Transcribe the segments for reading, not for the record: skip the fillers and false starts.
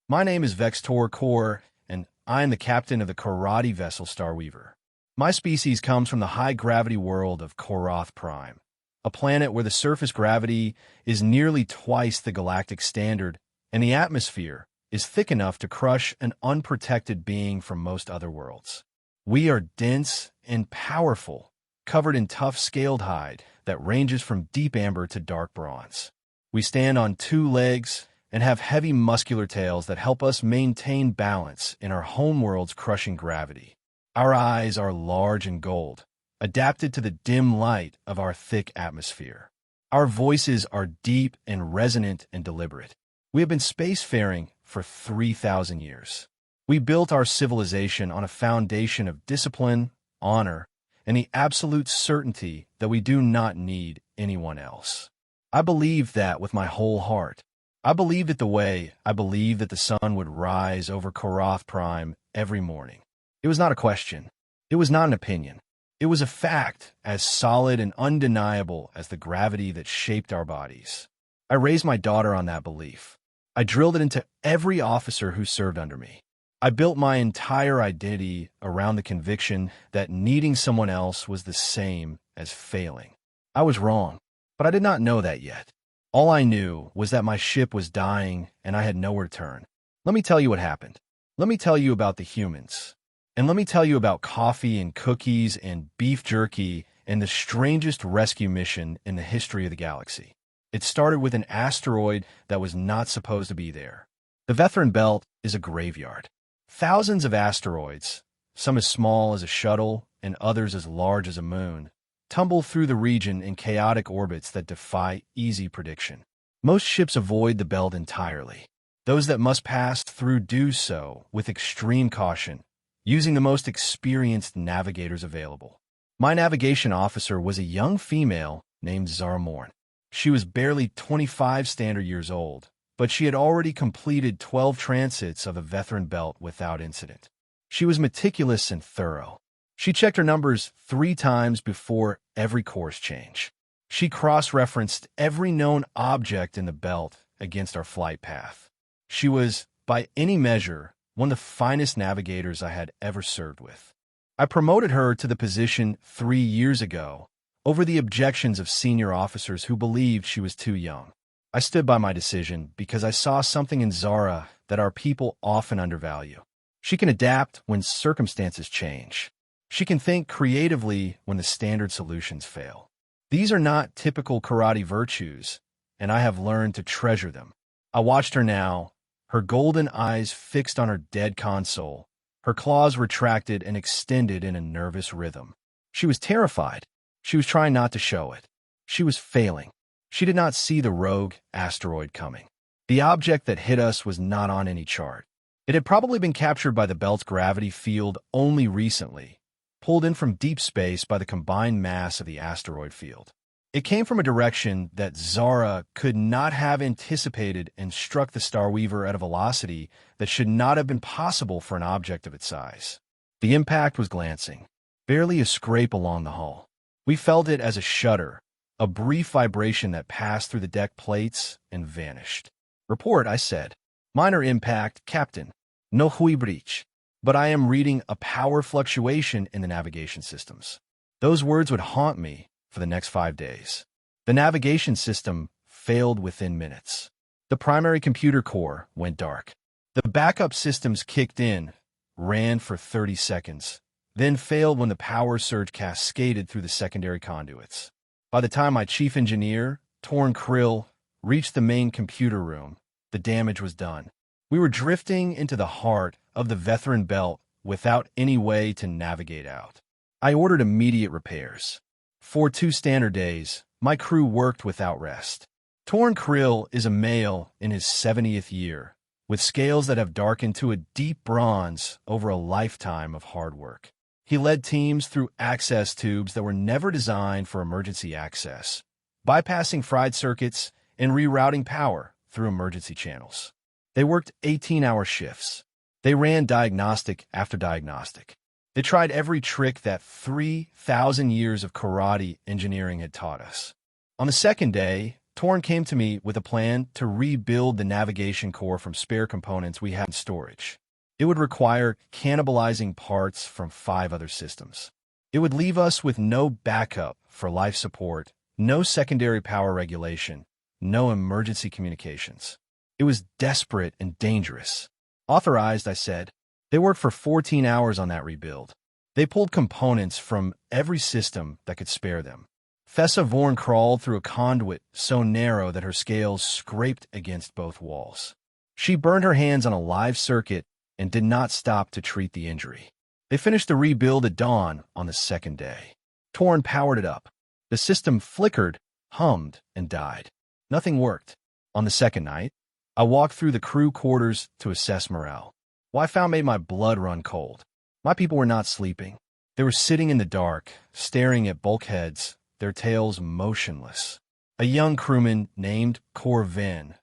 My name is Vex'tor Korr, and I am the captain of the Korrathi vessel Starweaver. My species comes from the high-gravity world of Korrath Prime, a planet where the surface gravity is nearly twice the galactic standard, and the atmosphere is thick enough to crush an unprotected being from most other worlds. We are dense and powerful, covered in tough scaled hide that ranges from deep amber to dark bronze. We stand on two legs and have heavy muscular tails that help us maintain balance in our homeworld's crushing gravity. Our eyes are large and gold, adapted to the dim light of our thick atmosphere. Our voices are deep and resonant and deliberate. We have been spacefaring for 3,000 years. We built our civilization on a foundation of discipline, honor, and the absolute certainty that we do not need anyone else. I believe that with my whole heart. I believed it the way I believed that the sun would rise over Korrath Prime every morning. It was not a question. It was not an opinion. It was a fact as solid and undeniable as the gravity that shaped our bodies. I raised my daughter on that belief. I drilled it into every officer who served under me. I built my entire identity around the conviction that needing someone else was the same as failing. I was wrong, but I did not know that yet. All I knew was that my ship was dying and I had nowhere to turn. Let me tell you what happened. Let me tell you about the humans. And let me tell you about coffee and cookies and beef jerky and the strangest rescue mission in the history of the galaxy. It started with an asteroid that was not supposed to be there. The Vetharan Belt is a graveyard. Thousands of asteroids, some as small as a shuttle and others as large as a moon, tumble through the region in chaotic orbits that defy easy prediction. Most ships avoid the belt entirely. Those that must pass through do so with extreme caution, using the most experienced navigators available. My navigation officer was a young female named Zara Morn. She was barely 25 standard years old, but she had already completed 12 transits of the Vetharan Belt without incident. She was meticulous and thorough. She checked her numbers 3 times before every course change. She cross-referenced every known object in the belt against our flight path. She was, by any measure, one of the finest navigators I had ever served with. I promoted her to the position 3 years ago over the objections of senior officers who believed she was too young. I stood by my decision because I saw something in Zara that our people often undervalue. She can adapt when circumstances change. She can think creatively when the standard solutions fail. These are not typical Korrathi virtues, and I have learned to treasure them. I watched her now, her golden eyes fixed on her dead console, her claws retracted and extended in a nervous rhythm. She was terrified. She was trying not to show it. She was failing. She did not see the rogue asteroid coming. The object that hit us was not on any chart. It had probably been captured by the belt's gravity field only recently, pulled in from deep space by the combined mass of the asteroid field. It came from a direction that Zara could not have anticipated and struck the Starweaver at a velocity that should not have been possible for an object of its size. The impact was glancing, barely a scrape along the hull. We felt it as a shudder, a brief vibration that passed through the deck plates and vanished. "Report," I said. "Minor impact, Captain. No hui breach. But I am reading a power fluctuation in the navigation systems." Those words would haunt me for the next 5 days. The navigation system failed within minutes. The primary computer core went dark. The backup systems kicked in, ran for 30 seconds, then failed when the power surge cascaded through the secondary conduits. By the time my chief engineer, Torn Krill, reached the main computer room, the damage was done. We were drifting into the heart of the Vetharan Belt without any way to navigate out. I ordered immediate repairs. For 2 standard days, my crew worked without rest. Torn Krill is a male in his 70th year, with scales that have darkened to a deep bronze over a lifetime of hard work. He led teams through access tubes that were never designed for emergency access, bypassing fried circuits and rerouting power through emergency channels. They worked 18-hour shifts. They ran diagnostic after diagnostic. They tried every trick that 3,000 years of Korrathi engineering had taught us. On the second day, Torn came to me with a plan to rebuild the navigation core from spare components we had in storage. It would require cannibalizing parts from 5 other systems. It would leave us with no backup for life support, no secondary power regulation, no emergency communications. It was desperate and dangerous. Authorized, I said. They worked for 14 hours on that rebuild. They pulled components from every system that could spare them. Thessa Vorn crawled through a conduit so narrow that her scales scraped against both walls. She burned her hands on a live circuit and did not stop to treat the injury. They finished the rebuild at dawn on the second day. Torn powered it up. The system flickered, hummed, and died. Nothing worked. On the second night, I walked through the crew quarters to assess morale. What I found made my blood run cold. My people were not sleeping. They were sitting in the dark, staring at bulkheads, their tails motionless. A young crewman named Korr Vin,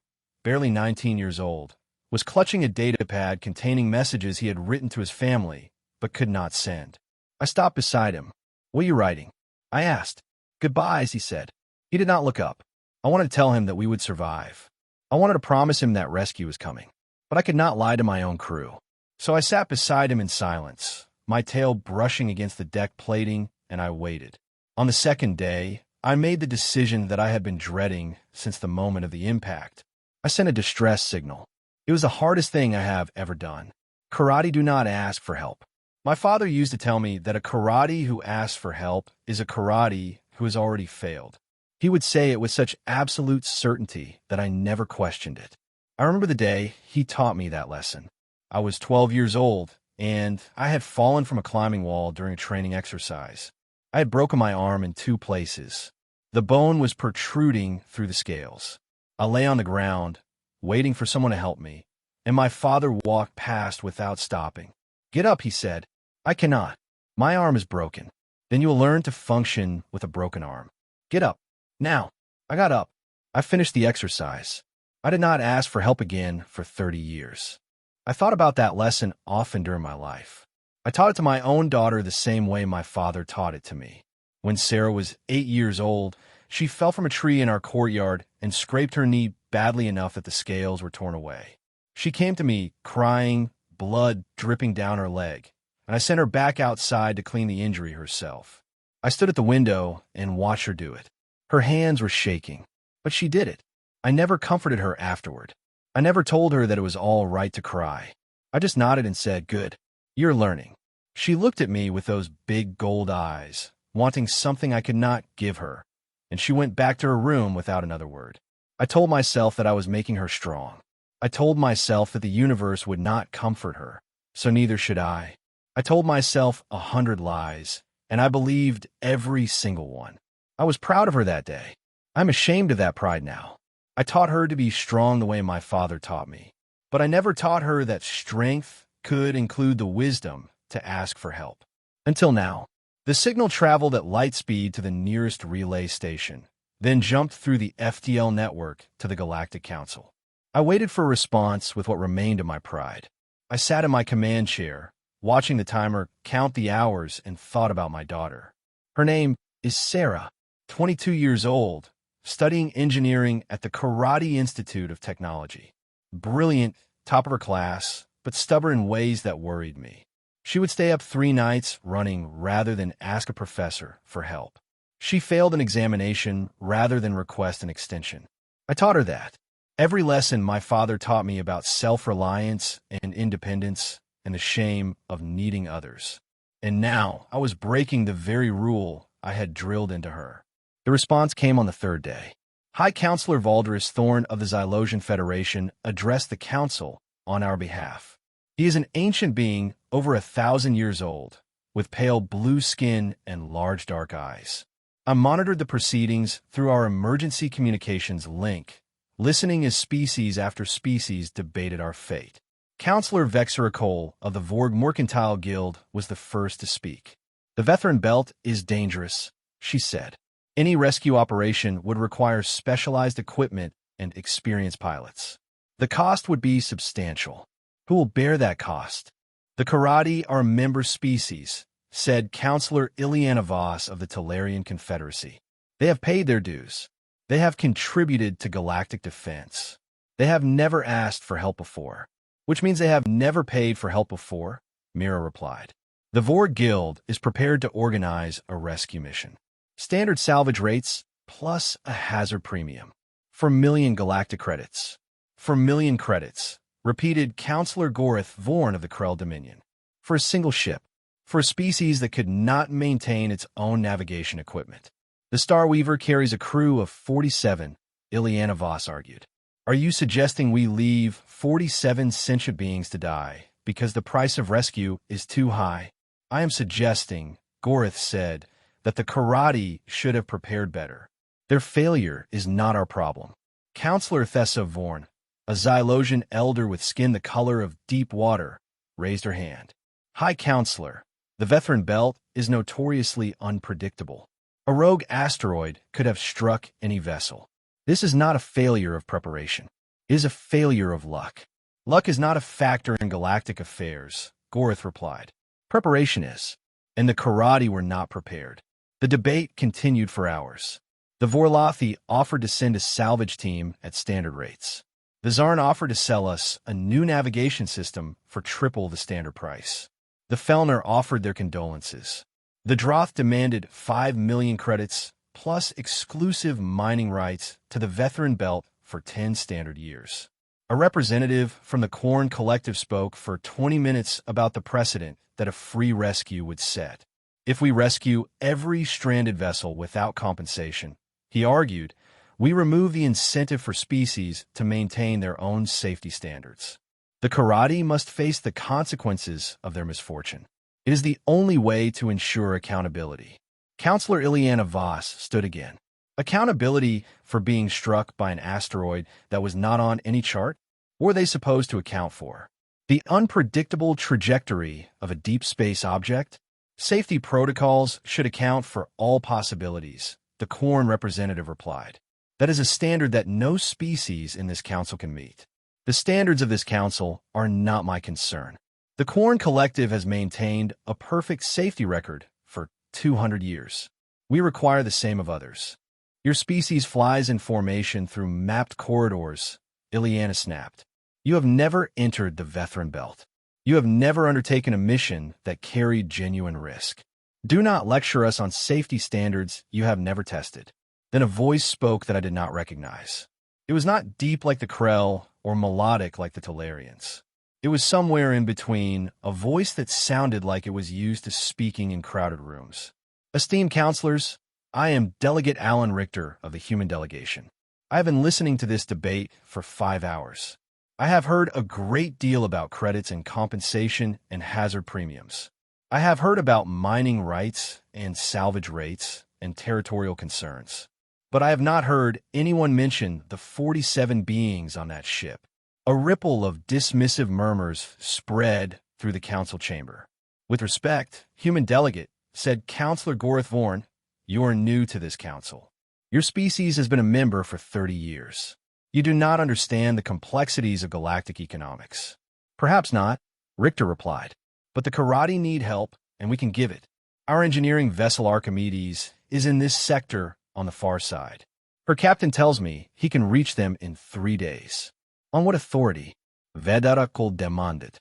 barely 19 years old, was clutching a datapad containing messages he had written to his family, but could not send. I stopped beside him. "What are you writing?" I asked. "Goodbyes," he said. He did not look up. I wanted to tell him that we would survive. I wanted to promise him that rescue was coming. But I could not lie to my own crew. So I sat beside him in silence, my tail brushing against the deck plating, and I waited. On the second day, I made the decision that I had been dreading since the moment of the impact. I sent a distress signal. It was the hardest thing I have ever done. Korrathi do not ask for help. My father used to tell me that a Korrathi who asks for help is a Korrathi who has already failed. He would say it with such absolute certainty that I never questioned it. I remember the day he taught me that lesson. I was 12 years old, and I had fallen from a climbing wall during a training exercise. I had broken my arm in 2 places. The bone was protruding through the scales. I lay on the ground, waiting for someone to help me, and my father walked past without stopping. "Get up," he said. "I cannot. My arm is broken. Then you will learn to function with a broken arm. Get up. Now." I got up. I finished the exercise. I did not ask for help again for 30 years. I thought about that lesson often during my life. I taught it to my own daughter the same way my father taught it to me. When Sarah was 8 years old, she fell from a tree in our courtyard and scraped her knee badly enough that the scales were torn away. She came to me, crying, blood dripping down her leg, and I sent her back outside to clean the injury herself. I stood at the window and watched her do it. Her hands were shaking, but she did it. I never comforted her afterward. I never told her that it was all right to cry. I just nodded and said, "Good. You're learning." She looked at me with those big gold eyes, wanting something I could not give her, and she went back to her room without another word. I told myself that I was making her strong. I told myself that the universe would not comfort her, so neither should I. I told myself 100 lies, and I believed every single one. I was proud of her that day. I'm ashamed of that pride now. I taught her to be strong the way my father taught me, but I never taught her that strength could include the wisdom to ask for help. Until now. The signal traveled at light speed to the nearest relay station, then jumped through the FTL network to the Galactic Council. I waited for a response with what remained of my pride. I sat in my command chair, watching the timer count the hours, and thought about my daughter. Her name is Sarah, 22 years old, studying engineering at the Korrathi Institute of Technology. Brilliant, top of her class, but stubborn in ways that worried me. She would stay up 3 nights running rather than ask a professor for help. She failed an examination rather than request an extension. I taught her that. Every lesson my father taught me about self-reliance and independence and the shame of needing others. And now I was breaking the very rule I had drilled into her. The response came on the 3rd day. High Counselor Valdris Thorn of the Xylosian Federation addressed the Council on our behalf. He is an ancient being over 1,000 years old, with pale blue skin and large dark eyes. I monitored the proceedings through our emergency communications link, listening as species after species debated our fate. Counselor Vex'tor Korr of the Vorg Mercantile Guild was the first to speak. "The Vetharan Belt is dangerous," she said. "Any rescue operation would require specialized equipment and experienced pilots. The cost would be substantial. Who will bear that cost?" "The Korrathi are a member species," said Counselor Iliana Voss of the Talarian Confederacy. "They have paid their dues. They have contributed to galactic defense. They have never asked for help before. Which means they have never paid for help before, Mira replied. The Vor Guild is prepared to organize a rescue mission. Standard salvage rates plus a hazard premium. For million galactic credits. For million credits, repeated Counselor Gorith Vorn of the Krell Dominion. For a single ship. For a species that could not maintain its own navigation equipment. The Starweaver carries a crew of 47, Ileana Voss argued. Are you suggesting we leave 47 sentient beings to die because the price of rescue is too high? I am suggesting, Gorith said, that the Korrathi should have prepared better. Their failure is not our problem. Counselor Thessa Vorn, a Xylosian elder with skin the color of deep water, raised her hand. High Counselor, the Vetharan Belt is notoriously unpredictable. A rogue asteroid could have struck any vessel. This is not a failure of preparation. It is a failure of luck. Luck is not a factor in galactic affairs, Gorith replied. Preparation is. And the Korrathi were not prepared. The debate continued for hours. The Vorlothi offered to send a salvage team at standard rates. The Zarn offered to sell us a new navigation system for triple the standard price. The Felner offered their condolences. The Droth demanded 5 million credits plus exclusive mining rights to the Vetharan Belt for 10 standard years. A representative from the Korn Collective spoke for 20 minutes about the precedent that a free rescue would set. If we rescue every stranded vessel without compensation, he argued, we remove the incentive for species to maintain their own safety standards. The Korrathi must face the consequences of their misfortune. It is the only way to ensure accountability. Counselor Ileana Voss stood again. Accountability for being struck by an asteroid that was not on any chart? What were they supposed to account for? The unpredictable trajectory of a deep space object? Safety protocols should account for all possibilities, the Korn representative replied. That is a standard that no species in this council can meet. The standards of this council are not my concern. The Korn Collective has maintained a perfect safety record for 200 years. We require the same of others. Your species flies in formation through mapped corridors, Ileana snapped. You have never entered the Vetharan Belt. You have never undertaken a mission that carried genuine risk. Do not lecture us on safety standards you have never tested. Then a voice spoke that I did not recognize. It was not deep like the Krell or melodic like the Talarians. It was somewhere in between, a voice that sounded like it was used to speaking in crowded rooms. Esteemed counselors, I am Delegate Alan Richter of the Human Delegation. I have been listening to this debate for 5 hours. I have heard a great deal about credits and compensation and hazard premiums. I have heard about mining rights and salvage rates and territorial concerns. But I have not heard anyone mention the 47 beings on that ship. A ripple of dismissive murmurs spread through the council chamber. With respect, Human Delegate, said Counselor Gorith Vorn, you are new to this council. Your species has been a member for 30 years. You do not understand the complexities of galactic economics. Perhaps not, Richter replied. But the Korrathi need help, and we can give it. Our engineering vessel Archimedes is in this sector on the far side. Her captain tells me he can reach them in 3 days. On what authority? Vedara Kol demanded.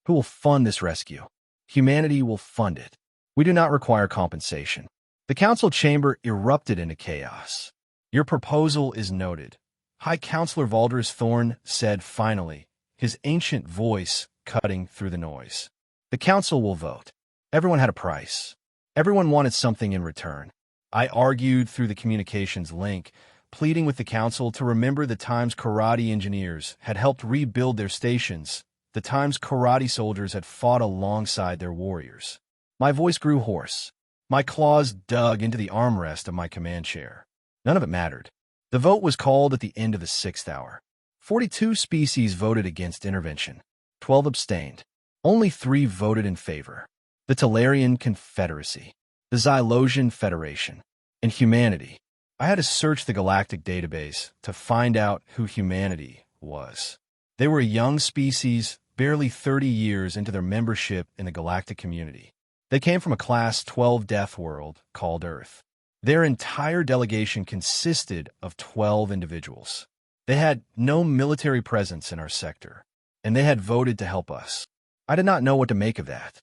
Who will fund this rescue? Humanity will fund it. We do not require compensation. The council chamber erupted into chaos. Your proposal is noted. High Counselor Valdris Thorn said finally, his ancient voice cutting through the noise. The council will vote. Everyone had a price. Everyone wanted something in return. I argued through the communications link, pleading with the council to remember the times Korrathi engineers had helped rebuild their stations, the times Korrathi soldiers had fought alongside their warriors. My voice grew hoarse. My claws dug into the armrest of my command chair. None of it mattered. The vote was called at the end of the 6th hour. 42 species voted against intervention. 12 abstained. Only 3 voted in favor. The Talarian Confederacy, the Xylosian Federation, and humanity. I had to search the galactic database to find out who humanity was. They were a young species, barely 30 years into their membership in the galactic community. They came from a Class 12 death world called Earth. Their entire delegation consisted of 12 individuals. They had no military presence in our sector, and they had voted to help us. I did not know what to make of that.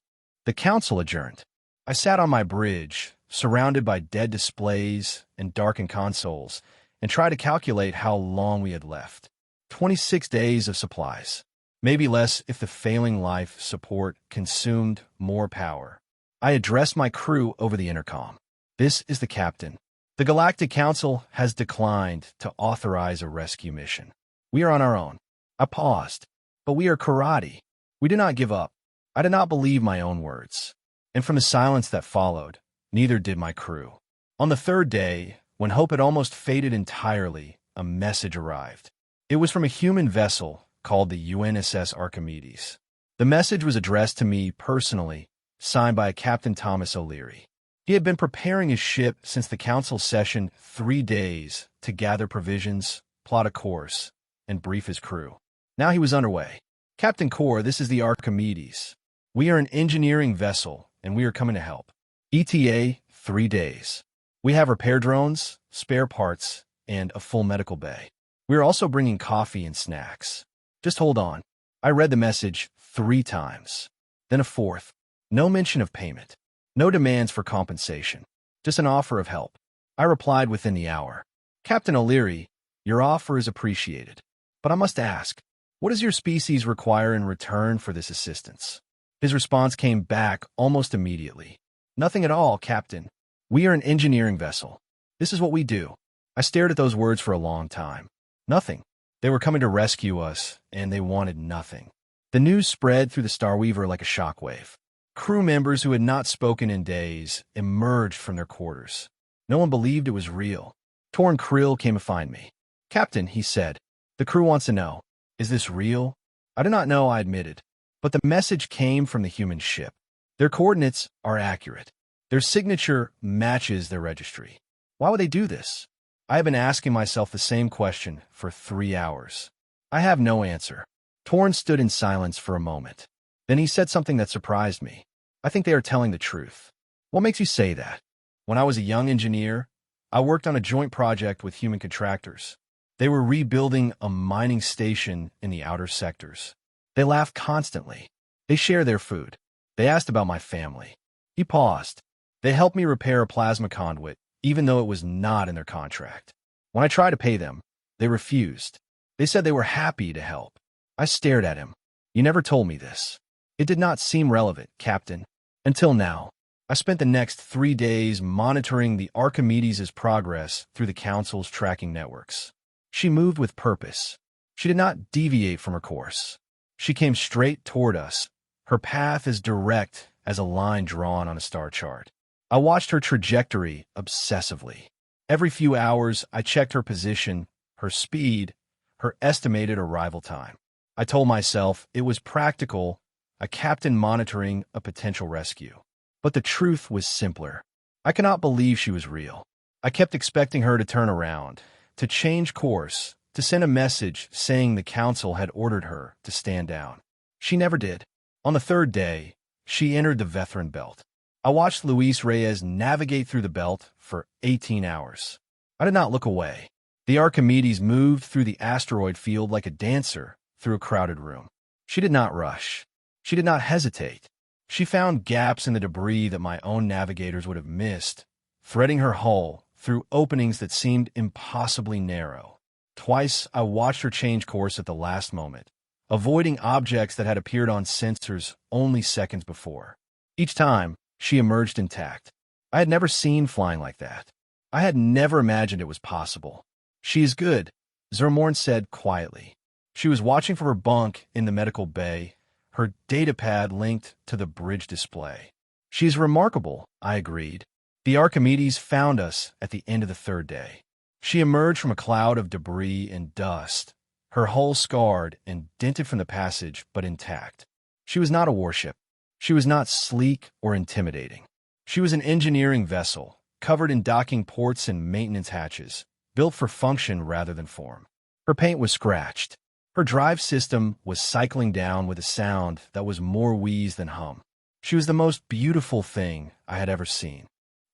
The council adjourned. I sat on my bridge, surrounded by dead displays and darkened consoles, and tried to calculate how long we had left. 26 days of supplies. Maybe less if the failing life support consumed more power. I addressed my crew over the intercom. This is the captain. The Galactic Council has declined to authorize a rescue mission. We are on our own. I paused. But we are Korrathi. We do not give up. I did not believe my own words. And from the silence that followed, neither did my crew. On the third day, when hope had almost faded entirely, a message arrived. It was from a human vessel called the UNSS Archimedes. The message was addressed to me personally, signed by Captain Thomas O'Leary. He had been preparing his ship since the council session 3 days to gather provisions, plot a course, and brief his crew. Now he was underway. Captain Korr, this is the Archimedes. We are an engineering vessel, and we are coming to help. ETA, 3 days. We have repair drones, spare parts, and a full medical bay. We are also bringing coffee and snacks. Just hold on. I read the message 3 times. Then a fourth. No mention of payment. No demands for compensation. Just an offer of help. I replied within the hour. Captain O'Leary, your offer is appreciated. But I must ask, what does your species require in return for this assistance? His response came back almost immediately. Nothing at all, Captain. We are an engineering vessel. This is what we do. I stared at those words for a long time. Nothing. They were coming to rescue us, and they wanted nothing. The news spread through the Starweaver like a shockwave. Crew members who had not spoken in days emerged from their quarters. No one believed it was real. Torn Krill came to find me. Captain, he said, the crew wants to know, is this real? I do not know, I admitted. But the message came from the human ship. Their coordinates are accurate. Their signature matches their registry. Why would they do this? I have been asking myself the same question for 3 hours. I have no answer. Torn stood in silence for a moment. Then he said something that surprised me. I think they are telling the truth. What makes you say that? When I was a young engineer, I worked on a joint project with human contractors. They were rebuilding a mining station in the outer sectors. They laughed constantly. They share their food. They asked about my family. He paused. They helped me repair a plasma conduit, even though it was not in their contract. When I tried to pay them, they refused. They said they were happy to help. I stared at him. You never told me this. It did not seem relevant, Captain. Until now. I spent the next 3 days monitoring the Archimedes' progress through the Council's tracking networks. She moved with purpose. She did not deviate from her course. She came straight toward us, her path as direct as a line drawn on a star chart. I watched her trajectory obsessively. Every few hours, I checked her position, her speed, her estimated arrival time. I told myself it was practical, a captain monitoring a potential rescue. But the truth was simpler. I could not believe she was real. I kept expecting her to turn around, to change course, to send a message saying the council had ordered her to stand down. She never did. On the third day, she entered the Vetharan Belt. I watched Luis Reyes navigate through the belt for 18 hours. I did not look away. The Archimedes moved through the asteroid field like a dancer through a crowded room. She did not rush. She did not hesitate. She found gaps in the debris that my own navigators would have missed, threading her hull through openings that seemed impossibly narrow. Twice, I watched her change course at the last moment, avoiding objects that had appeared on sensors only seconds before. Each time, she emerged intact. I had never seen flying like that. I had never imagined it was possible. She is good, Zermorn said quietly. She was watching from her bunk in the medical bay, her datapad linked to the bridge display. She is remarkable, I agreed. The Archimedes found us at the end of the third day. She emerged from a cloud of debris and dust, her hull scarred and dented from the passage, but intact. She was not a warship. She was not sleek or intimidating. She was an engineering vessel, covered in docking ports and maintenance hatches, built for function rather than form. Her paint was scratched. Her drive system was cycling down with a sound that was more wheeze than hum. She was the most beautiful thing I had ever seen.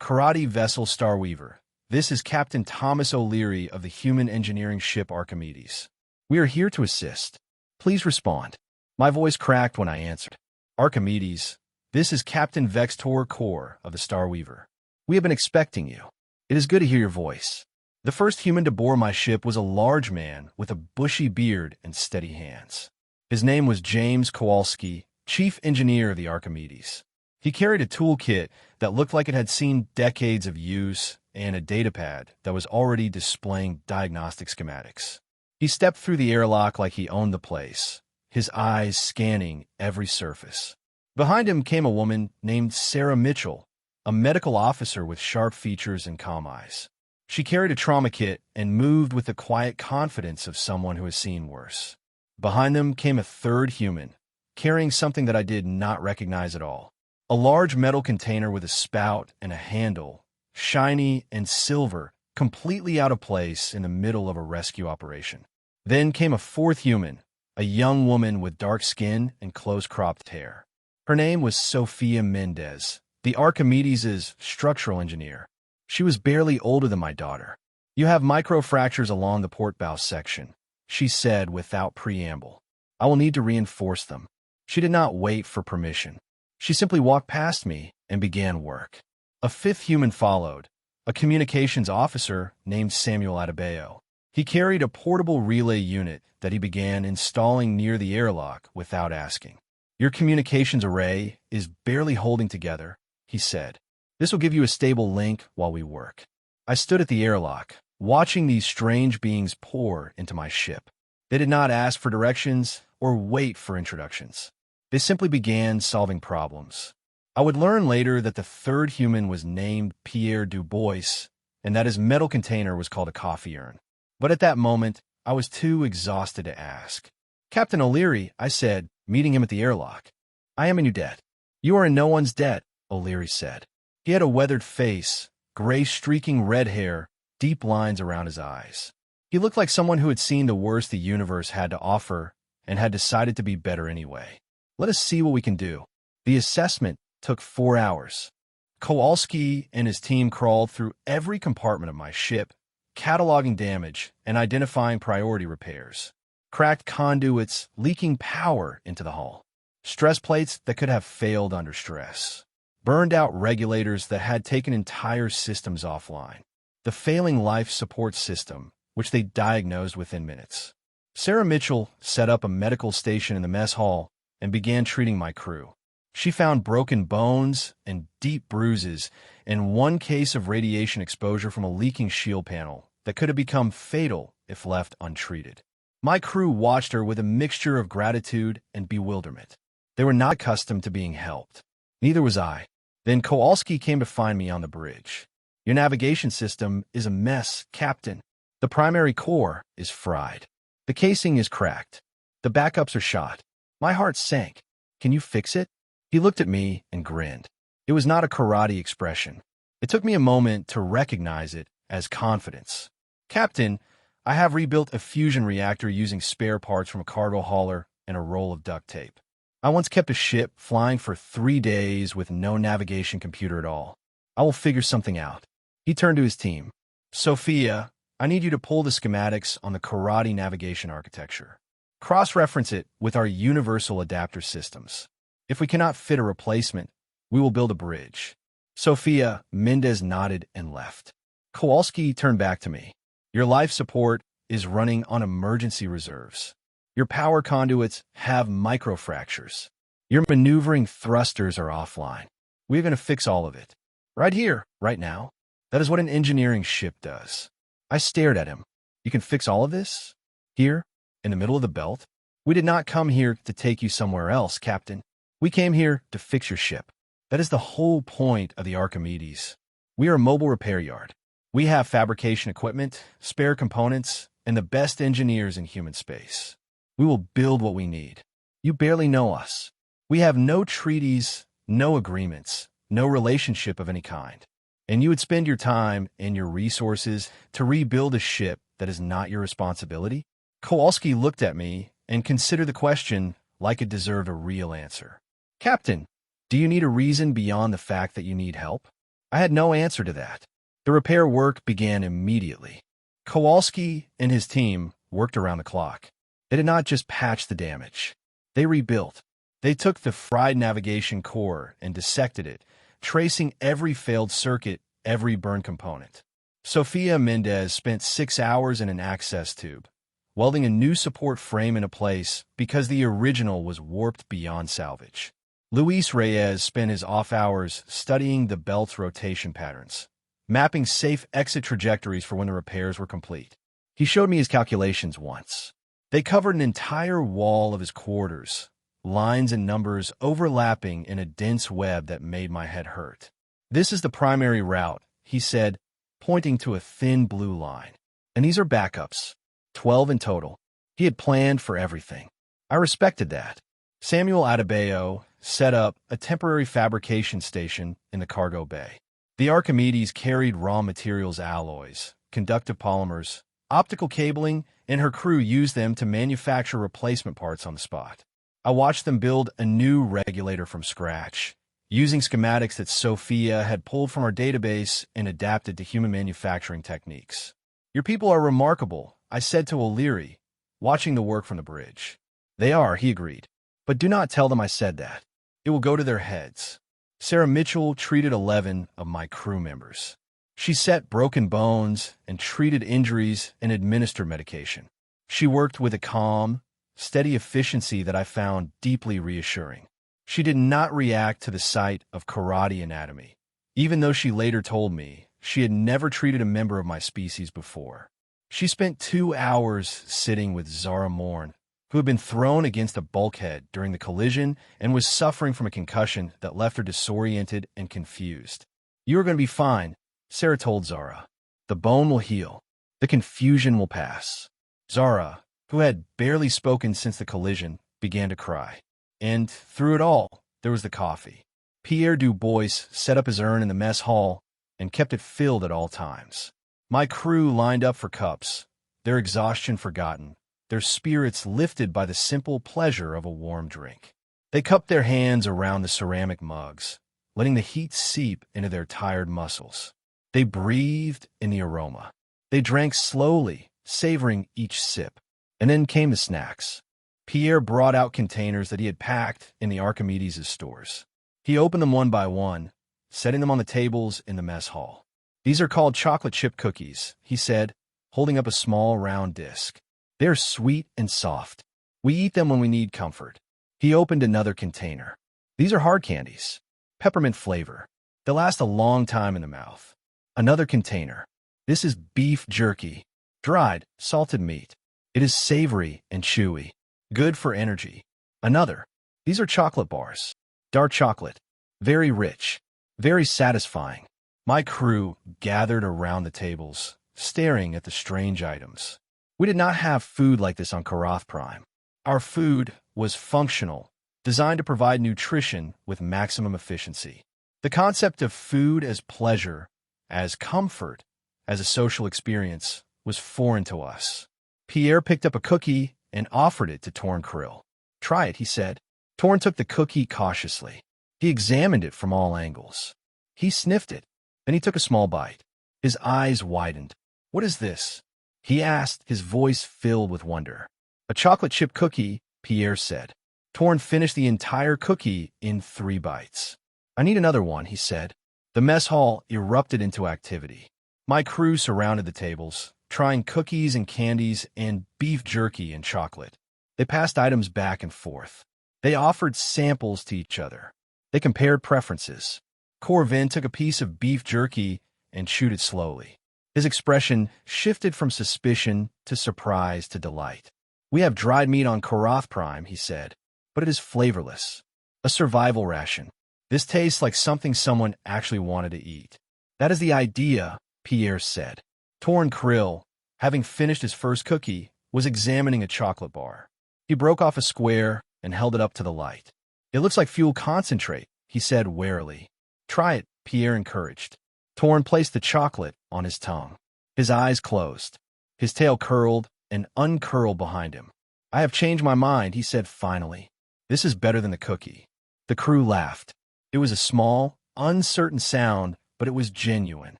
Korrathi vessel Starweaver. This is Captain Thomas O'Leary of the human engineering ship Archimedes. We are here to assist. Please respond. My voice cracked when I answered. Archimedes, this is Captain Vex'tor Korr of the Starweaver. We have been expecting you. It is good to hear your voice. The first human to board my ship was a large man with a bushy beard and steady hands. His name was James Kowalski, chief engineer of the Archimedes. He carried a toolkit that looked like it had seen decades of use and a datapad that was already displaying diagnostic schematics. He stepped through the airlock like he owned the place, his eyes scanning every surface. Behind him came a woman named Sarah Mitchell, a medical officer with sharp features and calm eyes. She carried a trauma kit and moved with the quiet confidence of someone who has seen worse. Behind them came a third human, carrying something that I did not recognize at all. A large metal container with a spout and a handle, shiny and silver, completely out of place in the middle of a rescue operation. Then came a fourth human, a young woman with dark skin and close-cropped hair. Her name was Sophia Mendez, the Archimedes' structural engineer. She was barely older than my daughter. "You have microfractures along the port bow section," she said without preamble. "I will need to reinforce them." She did not wait for permission. She simply walked past me and began work. A fifth human followed, a communications officer named Samuel Adebayo. He carried a portable relay unit that he began installing near the airlock without asking. "Your communications array is barely holding together," he said. "This will give you a stable link while we work." I stood at the airlock, watching these strange beings pour into my ship. They did not ask for directions or wait for introductions. They simply began solving problems. I would learn later that the third human was named Pierre Dubois, and that his metal container was called a coffee urn. But at that moment, I was too exhausted to ask. "Captain O'Leary," I said, meeting him at the airlock. "I am in your debt." "You are in no one's debt," O'Leary said. He had a weathered face, gray streaking red hair, deep lines around his eyes. He looked like someone who had seen the worst the universe had to offer and had decided to be better anyway. "Let us see what we can do." The assessment took 4 hours. Kowalski and his team crawled through every compartment of my ship, cataloging damage and identifying priority repairs. Cracked conduits leaking power into the hull. Stress plates that could have failed under stress. Burned out regulators that had taken entire systems offline. The failing life support system, which they diagnosed within minutes. Sarah Mitchell set up a medical station in the mess hall and began treating my crew. She found broken bones and deep bruises and one case of radiation exposure from a leaking shield panel that could have become fatal if left untreated. My crew watched her with a mixture of gratitude and bewilderment. They were not accustomed to being helped. Neither was I. Then Kowalski came to find me on the bridge. "Your navigation system is a mess, Captain. The primary core is fried. The casing is cracked. The backups are shot." My heart sank. "Can you fix it?" He looked at me and grinned. It was not a Korrathi expression. It took me a moment to recognize it as confidence. "Captain, I have rebuilt a fusion reactor using spare parts from a cargo hauler and a roll of duct tape. I once kept a ship flying for 3 days with no navigation computer at all. I will figure something out." He turned to his team. "Sophia, I need you to pull the schematics on the Korrathi navigation architecture. Cross-reference it with our universal adapter systems. If we cannot fit a replacement, we will build a bridge." Sophia Mendez nodded and left. Kowalski turned back to me. "Your life support is running on emergency reserves. Your power conduits have microfractures. Your maneuvering thrusters are offline. We're going to fix all of it. Right here, right now. That is what an engineering ship does." I stared at him. "You can fix all of this? Here? In the middle of the belt? We did not come here to take you somewhere else, Captain. We came here to fix your ship. That is the whole point of the Archimedes. We are a mobile repair yard. We have fabrication equipment, spare components, and the best engineers in human space. We will build what we need. You barely know us. We have no treaties, no agreements, no relationship of any kind. And you would spend your time and your resources to rebuild a ship that is not your responsibility?" Kowalski looked at me and considered the question like it deserved a real answer. "Captain, do you need a reason beyond the fact that you need help?" I had no answer to that. The repair work began immediately. Kowalski and his team worked around the clock. They did not just patch the damage. They rebuilt. They took the fried navigation core and dissected it, tracing every failed circuit, every burned component. Sofia Mendez spent 6 hours in an access tube, welding a new support frame into place because the original was warped beyond salvage. Luis Reyes spent his off hours studying the belt's rotation patterns, mapping safe exit trajectories for when the repairs were complete. He showed me his calculations once. They covered an entire wall of his quarters, lines and numbers overlapping in a dense web that made my head hurt. This is the primary route, he said, pointing to a thin blue line. And these are backups, 12 in total. He had planned for everything. I respected that. Samuel Adebayo set up a temporary fabrication station in the cargo bay. The Archimedes carried raw materials, alloys, conductive polymers, optical cabling, and her crew used them to manufacture replacement parts on the spot. I watched them build a new regulator from scratch, using schematics that Sophia had pulled from our database and adapted to human manufacturing techniques. Your people are remarkable, I said to O'Leary, watching the work from the bridge. They are, he agreed. But do not tell them I said that. It will go to their heads. Sarah Mitchell treated 11 of my crew members. She set broken bones and treated injuries and administered medication. She worked with a calm, steady efficiency that I found deeply reassuring. She did not react to the sight of Korrathi anatomy, even though she later told me she had never treated a member of my species before. She spent 2 hours sitting with Zara Morn, who had been thrown against a bulkhead during the collision and was suffering from a concussion that left her disoriented and confused. "You are going to be fine," Sarah told Zara. "The bone will heal. The confusion will pass." Zara, who had barely spoken since the collision, began to cry. And through it all, there was the coffee. Pierre Dubois set up his urn in the mess hall and kept it filled at all times. My crew lined up for cups, their exhaustion forgotten, their spirits lifted by the simple pleasure of a warm drink. They cupped their hands around the ceramic mugs, letting the heat seep into their tired muscles. They breathed in the aroma. They drank slowly, savoring each sip. And then came the snacks. Pierre brought out containers that he had packed in the Archimedes' stores. He opened them one by one, setting them on the tables in the mess hall. "These are called chocolate chip cookies," he said, holding up a small round disc. "They're sweet and soft. We eat them when we need comfort." He opened another container. "These are hard candies, peppermint flavor. They last a long time in the mouth." Another container. "This is beef jerky, dried, salted meat. It is savory and chewy, good for energy." Another. "These are chocolate bars, dark chocolate, very rich, very satisfying." My crew gathered around the tables, staring at the strange items. We did not have food like this on Korrath Prime. Our food was functional, designed to provide nutrition with maximum efficiency. The concept of food as pleasure, as comfort, as a social experience was foreign to us. Pierre picked up a cookie and offered it to Torn Krill. "Try it," he said. Torn took the cookie cautiously. He examined it from all angles. He sniffed it. Then he took a small bite. His eyes widened. "What is this?" he asked, his voice filled with wonder. "A chocolate chip cookie," Pierre said. Torn finished the entire cookie in 3 bites. "I need another one," he said. The mess hall erupted into activity. My crew surrounded the tables, trying cookies and candies and beef jerky and chocolate. They passed items back and forth. They offered samples to each other. They compared preferences. Corvin took a piece of beef jerky and chewed it slowly. His expression shifted from suspicion to surprise to delight. "We have dried meat on Korrath Prime," he said, "but it is flavorless. A survival ration. This tastes like something someone actually wanted to eat." "That is the idea," Pierre said. Torn Krill, having finished his first cookie, was examining a chocolate bar. He broke off a square and held it up to the light. "It looks like fuel concentrate," he said warily. "Try it," Pierre encouraged. Torn placed the chocolate on his tongue. His eyes closed. His tail curled and uncurled behind him. "I have changed my mind," he said finally. "This is better than the cookie." The crew laughed. It was a small, uncertain sound but it was genuine.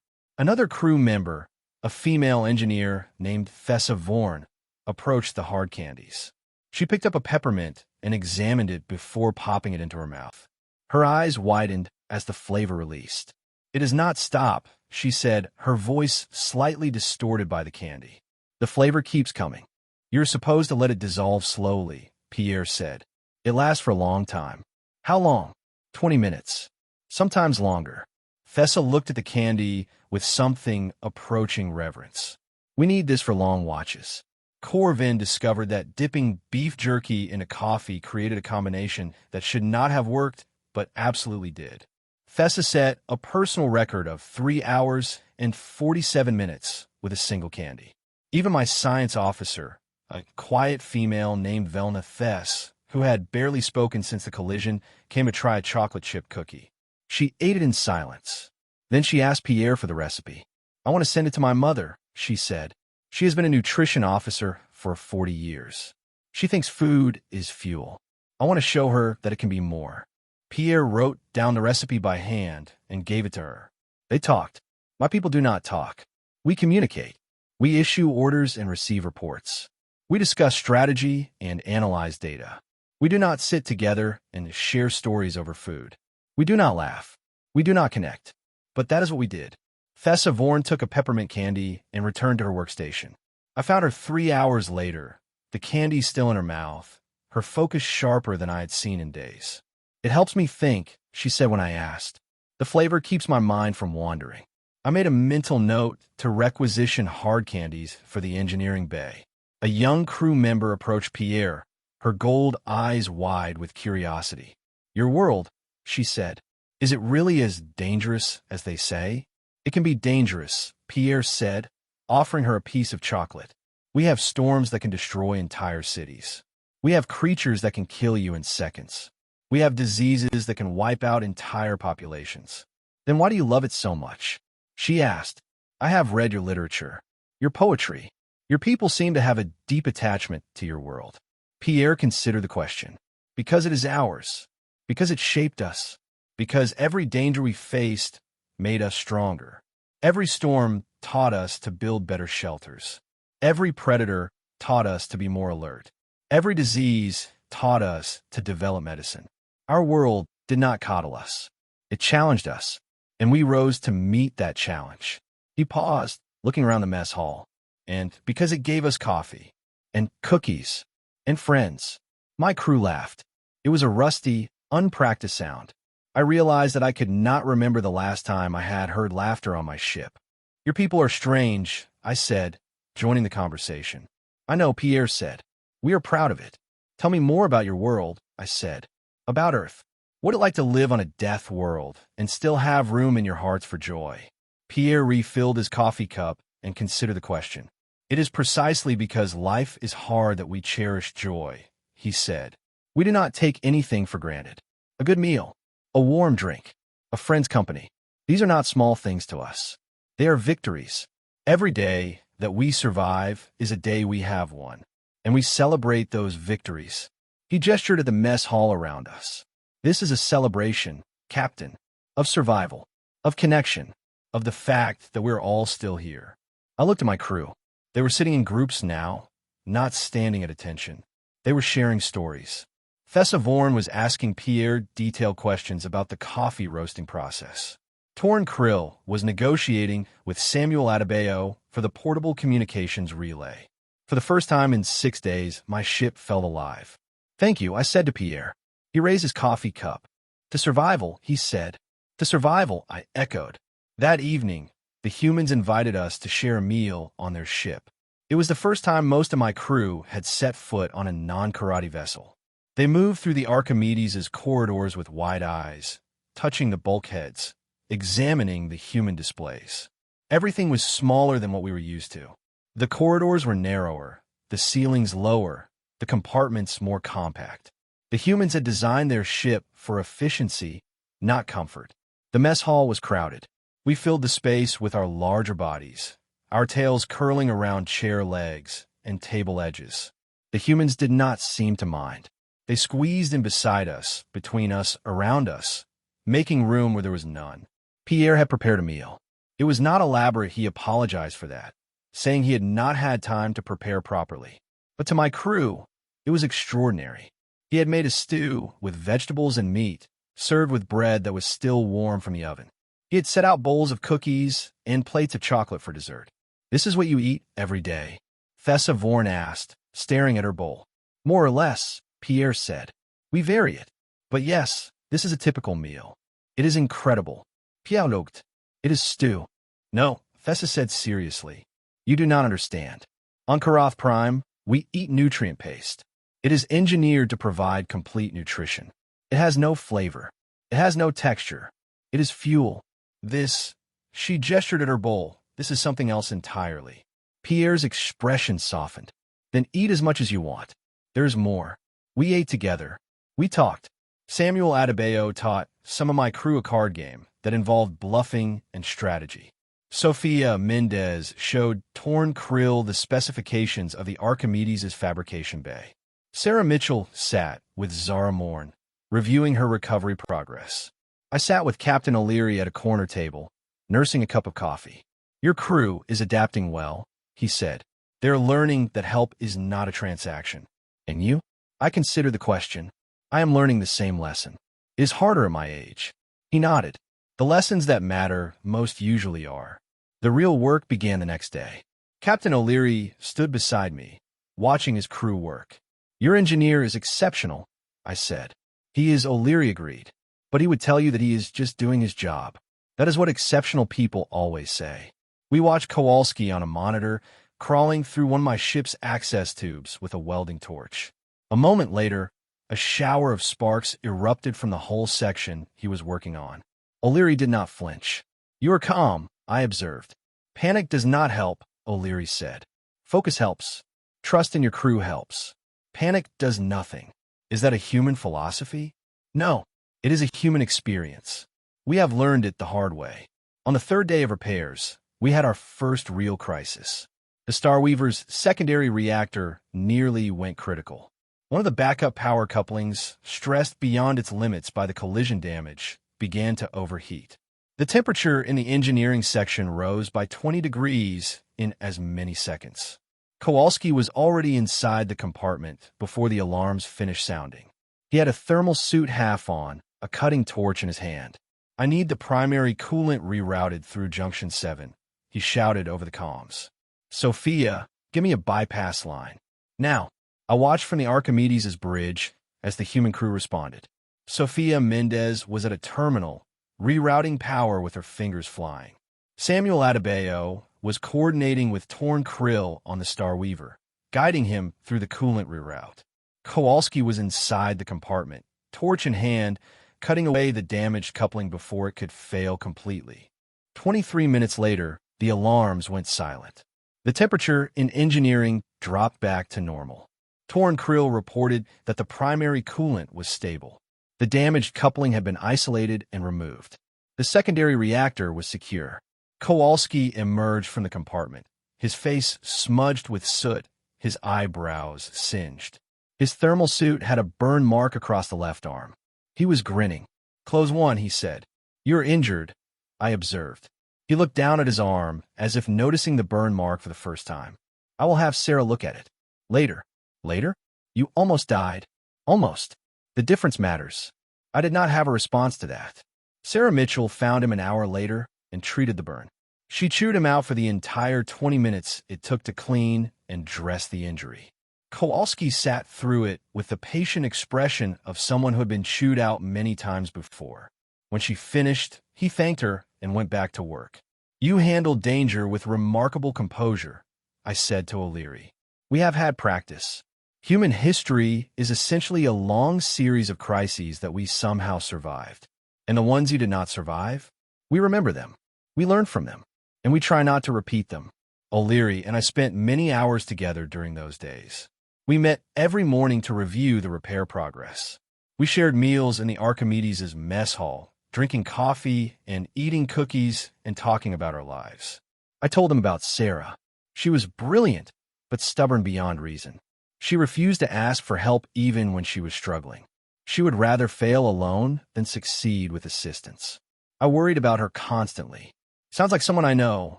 Another crew member, a female engineer named Vetharan, approached the hard candies. She picked up a peppermint and examined it before popping it into her mouth. Her eyes widened as the flavor released. "It does not stop," she said, her voice slightly distorted by the candy. "The flavor keeps coming. You're supposed to let it dissolve slowly," Pierre said. "It lasts for a long time." "How long?" 20 minutes. Sometimes longer. Thessa looked at the candy with something approaching reverence. "We need this for long watches." Korr discovered that dipping beef jerky in a coffee created a combination that should not have worked, but absolutely did. Thessa set a personal record of 3 hours and 47 minutes with a single candy. Even my science officer, a quiet female named Velna Thess, who had barely spoken since the collision, came to try a chocolate chip cookie. She ate it in silence. Then she asked Pierre for the recipe. "I want to send it to my mother," she said. "She has been a nutrition officer for 40 years. She thinks food is fuel. I want to show her that it can be more." Pierre wrote down the recipe by hand and gave it to her. They talked. My people do not talk. We communicate. We issue orders and receive reports. We discuss strategy and analyze data. We do not sit together and share stories over food. We do not laugh. We do not connect. But that is what we did. Vetharan took a peppermint candy and returned to her workstation. I found her 3 hours later, the candy still in her mouth, her focus sharper than I had seen in days. "It helps me think," she said when I asked. "The flavor keeps my mind from wandering." I made a mental note to requisition hard candies for the engineering bay. A young crew member approached Pierre, her gold eyes wide with curiosity. "Your world," she said, "is it really as dangerous as they say?" "It can be dangerous," Pierre said, offering her a piece of chocolate. "We have storms that can destroy entire cities. We have creatures that can kill you in seconds. We have diseases that can wipe out entire populations." "Then why do you love it so much?" she asked. "I have read your literature, your poetry. Your people seem to have a deep attachment to your world." Pierre considered the question. "Because it is ours. Because it shaped us. Because every danger we faced made us stronger. Every storm taught us to build better shelters. Every predator taught us to be more alert. Every disease taught us to develop medicine. Our world did not coddle us. It challenged us, and we rose to meet that challenge." He paused, looking around the mess hall. "And because it gave us coffee, and cookies, and friends." My crew laughed. It was a rusty, unpracticed sound. I realized that I could not remember the last time I had heard laughter on my ship. "Your people are strange," I said, joining the conversation. "I know," Pierre said. "We are proud of it." "Tell me more about your world," I said. "About Earth. What's it like to live on a death world and still have room in your hearts for joy?" Pierre refilled his coffee cup and considered the question. "It is precisely because life is hard that we cherish joy," he said. "We do not take anything for granted. A good meal, a warm drink, a friend's company. These are not small things to us. They are victories. Every day that we survive is a day we have won, and we celebrate those victories." He gestured at the mess hall around us. "This is a celebration, Captain, of survival, of connection, of the fact that we're all still here." I looked at my crew. They were sitting in groups now, not standing at attention. They were sharing stories. Vetharan was asking Pierre detailed questions about the coffee roasting process. Torn Krill was negotiating with Samuel Adebayo for the portable communications relay. For the first time in 6 days, my ship felt alive. "Thank you," I said to Pierre. He raised his coffee cup. "To survival," he said. "To survival," I echoed. That evening, the humans invited us to share a meal on their ship. It was the first time most of my crew had set foot on a non-Korrathi vessel. They moved through the Archimedes' corridors with wide eyes, touching the bulkheads, examining the human displays. Everything was smaller than what we were used to. The corridors were narrower, the ceilings lower, the compartments more compact. The humans had designed their ship for efficiency, not comfort. The mess hall was crowded. We filled the space with our larger bodies, our tails curling around chair legs and table edges. The humans did not seem to mind. They squeezed in beside us, between us, around us, making room where there was none. Pierre had prepared a meal. It was not elaborate, he apologized for that, saying he had not had time to prepare properly. But to my crew, it was extraordinary. He had made a stew with vegetables and meat, served with bread that was still warm from the oven. He had set out bowls of cookies and plates of chocolate for dessert. "This is what you eat every day?" Thessa Vorn asked, staring at her bowl. "More or less," Pierre said. "We vary it. But yes, this is a typical meal. It is incredible." Pierre looked. "It is stew." "No," Thessa said seriously. "You do not understand. On Korrathi Prime, we eat nutrient paste. It is engineered to provide complete nutrition. It has no flavor. It has no texture. It is fuel. This," she gestured at her bowl, "this is something else entirely." Pierre's expression softened. "Then eat as much as you want. There's more." We ate together. We talked. Samuel Adebayo taught some of my crew a card game that involved bluffing and strategy. Sophia Mendez showed Torn Krill the specifications of the Archimedes' fabrication bay. Sarah Mitchell sat with Zara Morn, reviewing her recovery progress. I sat with Captain O'Leary at a corner table, nursing a cup of coffee. "Your crew is adapting well," he said. "They're learning that help is not a transaction." "And you?" I considered the question. "I am learning the same lesson. It is harder at my age." He nodded. "The lessons that matter most usually are." The real work began the next day. Captain O'Leary stood beside me, watching his crew work. "Your engineer is exceptional," I said. "He is," O'Leary agreed. "But he would tell you that he is just doing his job. That is what exceptional people always say." We watched Kowalski on a monitor, crawling through one of my ship's access tubes with a welding torch. A moment later, a shower of sparks erupted from the whole section he was working on. O'Leary did not flinch. "You are calm," I observed. "Panic does not help," O'Leary said. "Focus helps. Trust in your crew helps. Panic does nothing." Is that a human philosophy? No, it is a human experience. We have learned it the hard way. On the third day of repairs, we had our first real crisis. The Starweaver's secondary reactor nearly went critical. One of the backup power couplings, stressed beyond its limits by the collision damage, began to overheat. The temperature in the engineering section rose by 20 degrees in as many seconds. Kowalski was already inside the compartment before the alarms finished sounding. He had a thermal suit half on, a cutting torch in his hand. "I need the primary coolant rerouted through Junction 7, he shouted over the comms. "Sophia, give me a bypass line. Now." I watched from the Archimedes' bridge as the human crew responded. Sophia Mendez was at a terminal, rerouting power with her fingers flying. Samuel Adebayo was coordinating with Torn Krill on the Starweaver, guiding him through the coolant reroute. Kowalski was inside the compartment, torch in hand, cutting away the damaged coupling before it could fail completely. 23 minutes later, the alarms went silent. The temperature in engineering dropped back to normal. Torn Krill reported that the primary coolant was stable. The damaged coupling had been isolated and removed. The secondary reactor was secure. Kowalski emerged from the compartment, his face smudged with soot, his eyebrows singed. His thermal suit had a burn mark across the left arm. He was grinning. "Close one," he said. "You're injured," I observed. He looked down at his arm, as if noticing the burn mark for the first time. "I will have Sarah look at it. Later." "Later? You almost died." "Almost. The difference matters." I did not have a response to that. Sarah Mitchell found him an hour later and treated the burn. She chewed him out for the entire 20 minutes it took to clean and dress the injury. Kowalski sat through it with the patient expression of someone who had been chewed out many times before. When she finished, he thanked her and went back to work. "You handled danger with remarkable composure," I said to O'Leary. "We have had practice. Human history is essentially a long series of crises that we somehow survived. And the ones you did not survive, we remember them, we learn from them, and we try not to repeat them." O'Leary and I spent many hours together during those days. We met every morning to review the repair progress. We shared meals in the Archimedes' mess hall, drinking coffee and eating cookies and talking about our lives. I told him about Sarah. She was brilliant, but stubborn beyond reason. She refused to ask for help even when she was struggling. She would rather fail alone than succeed with assistance. I worried about her constantly. Sounds like someone I know,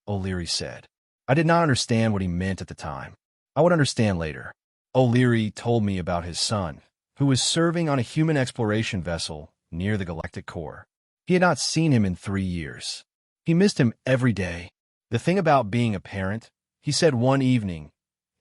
O'Leary said. I did not understand what he meant at the time. I would understand later. O'Leary told me about his son, who was serving on a human exploration vessel near the Galactic Council. He had not seen him in 3 years. He missed him every day. The thing about being a parent, he said one evening,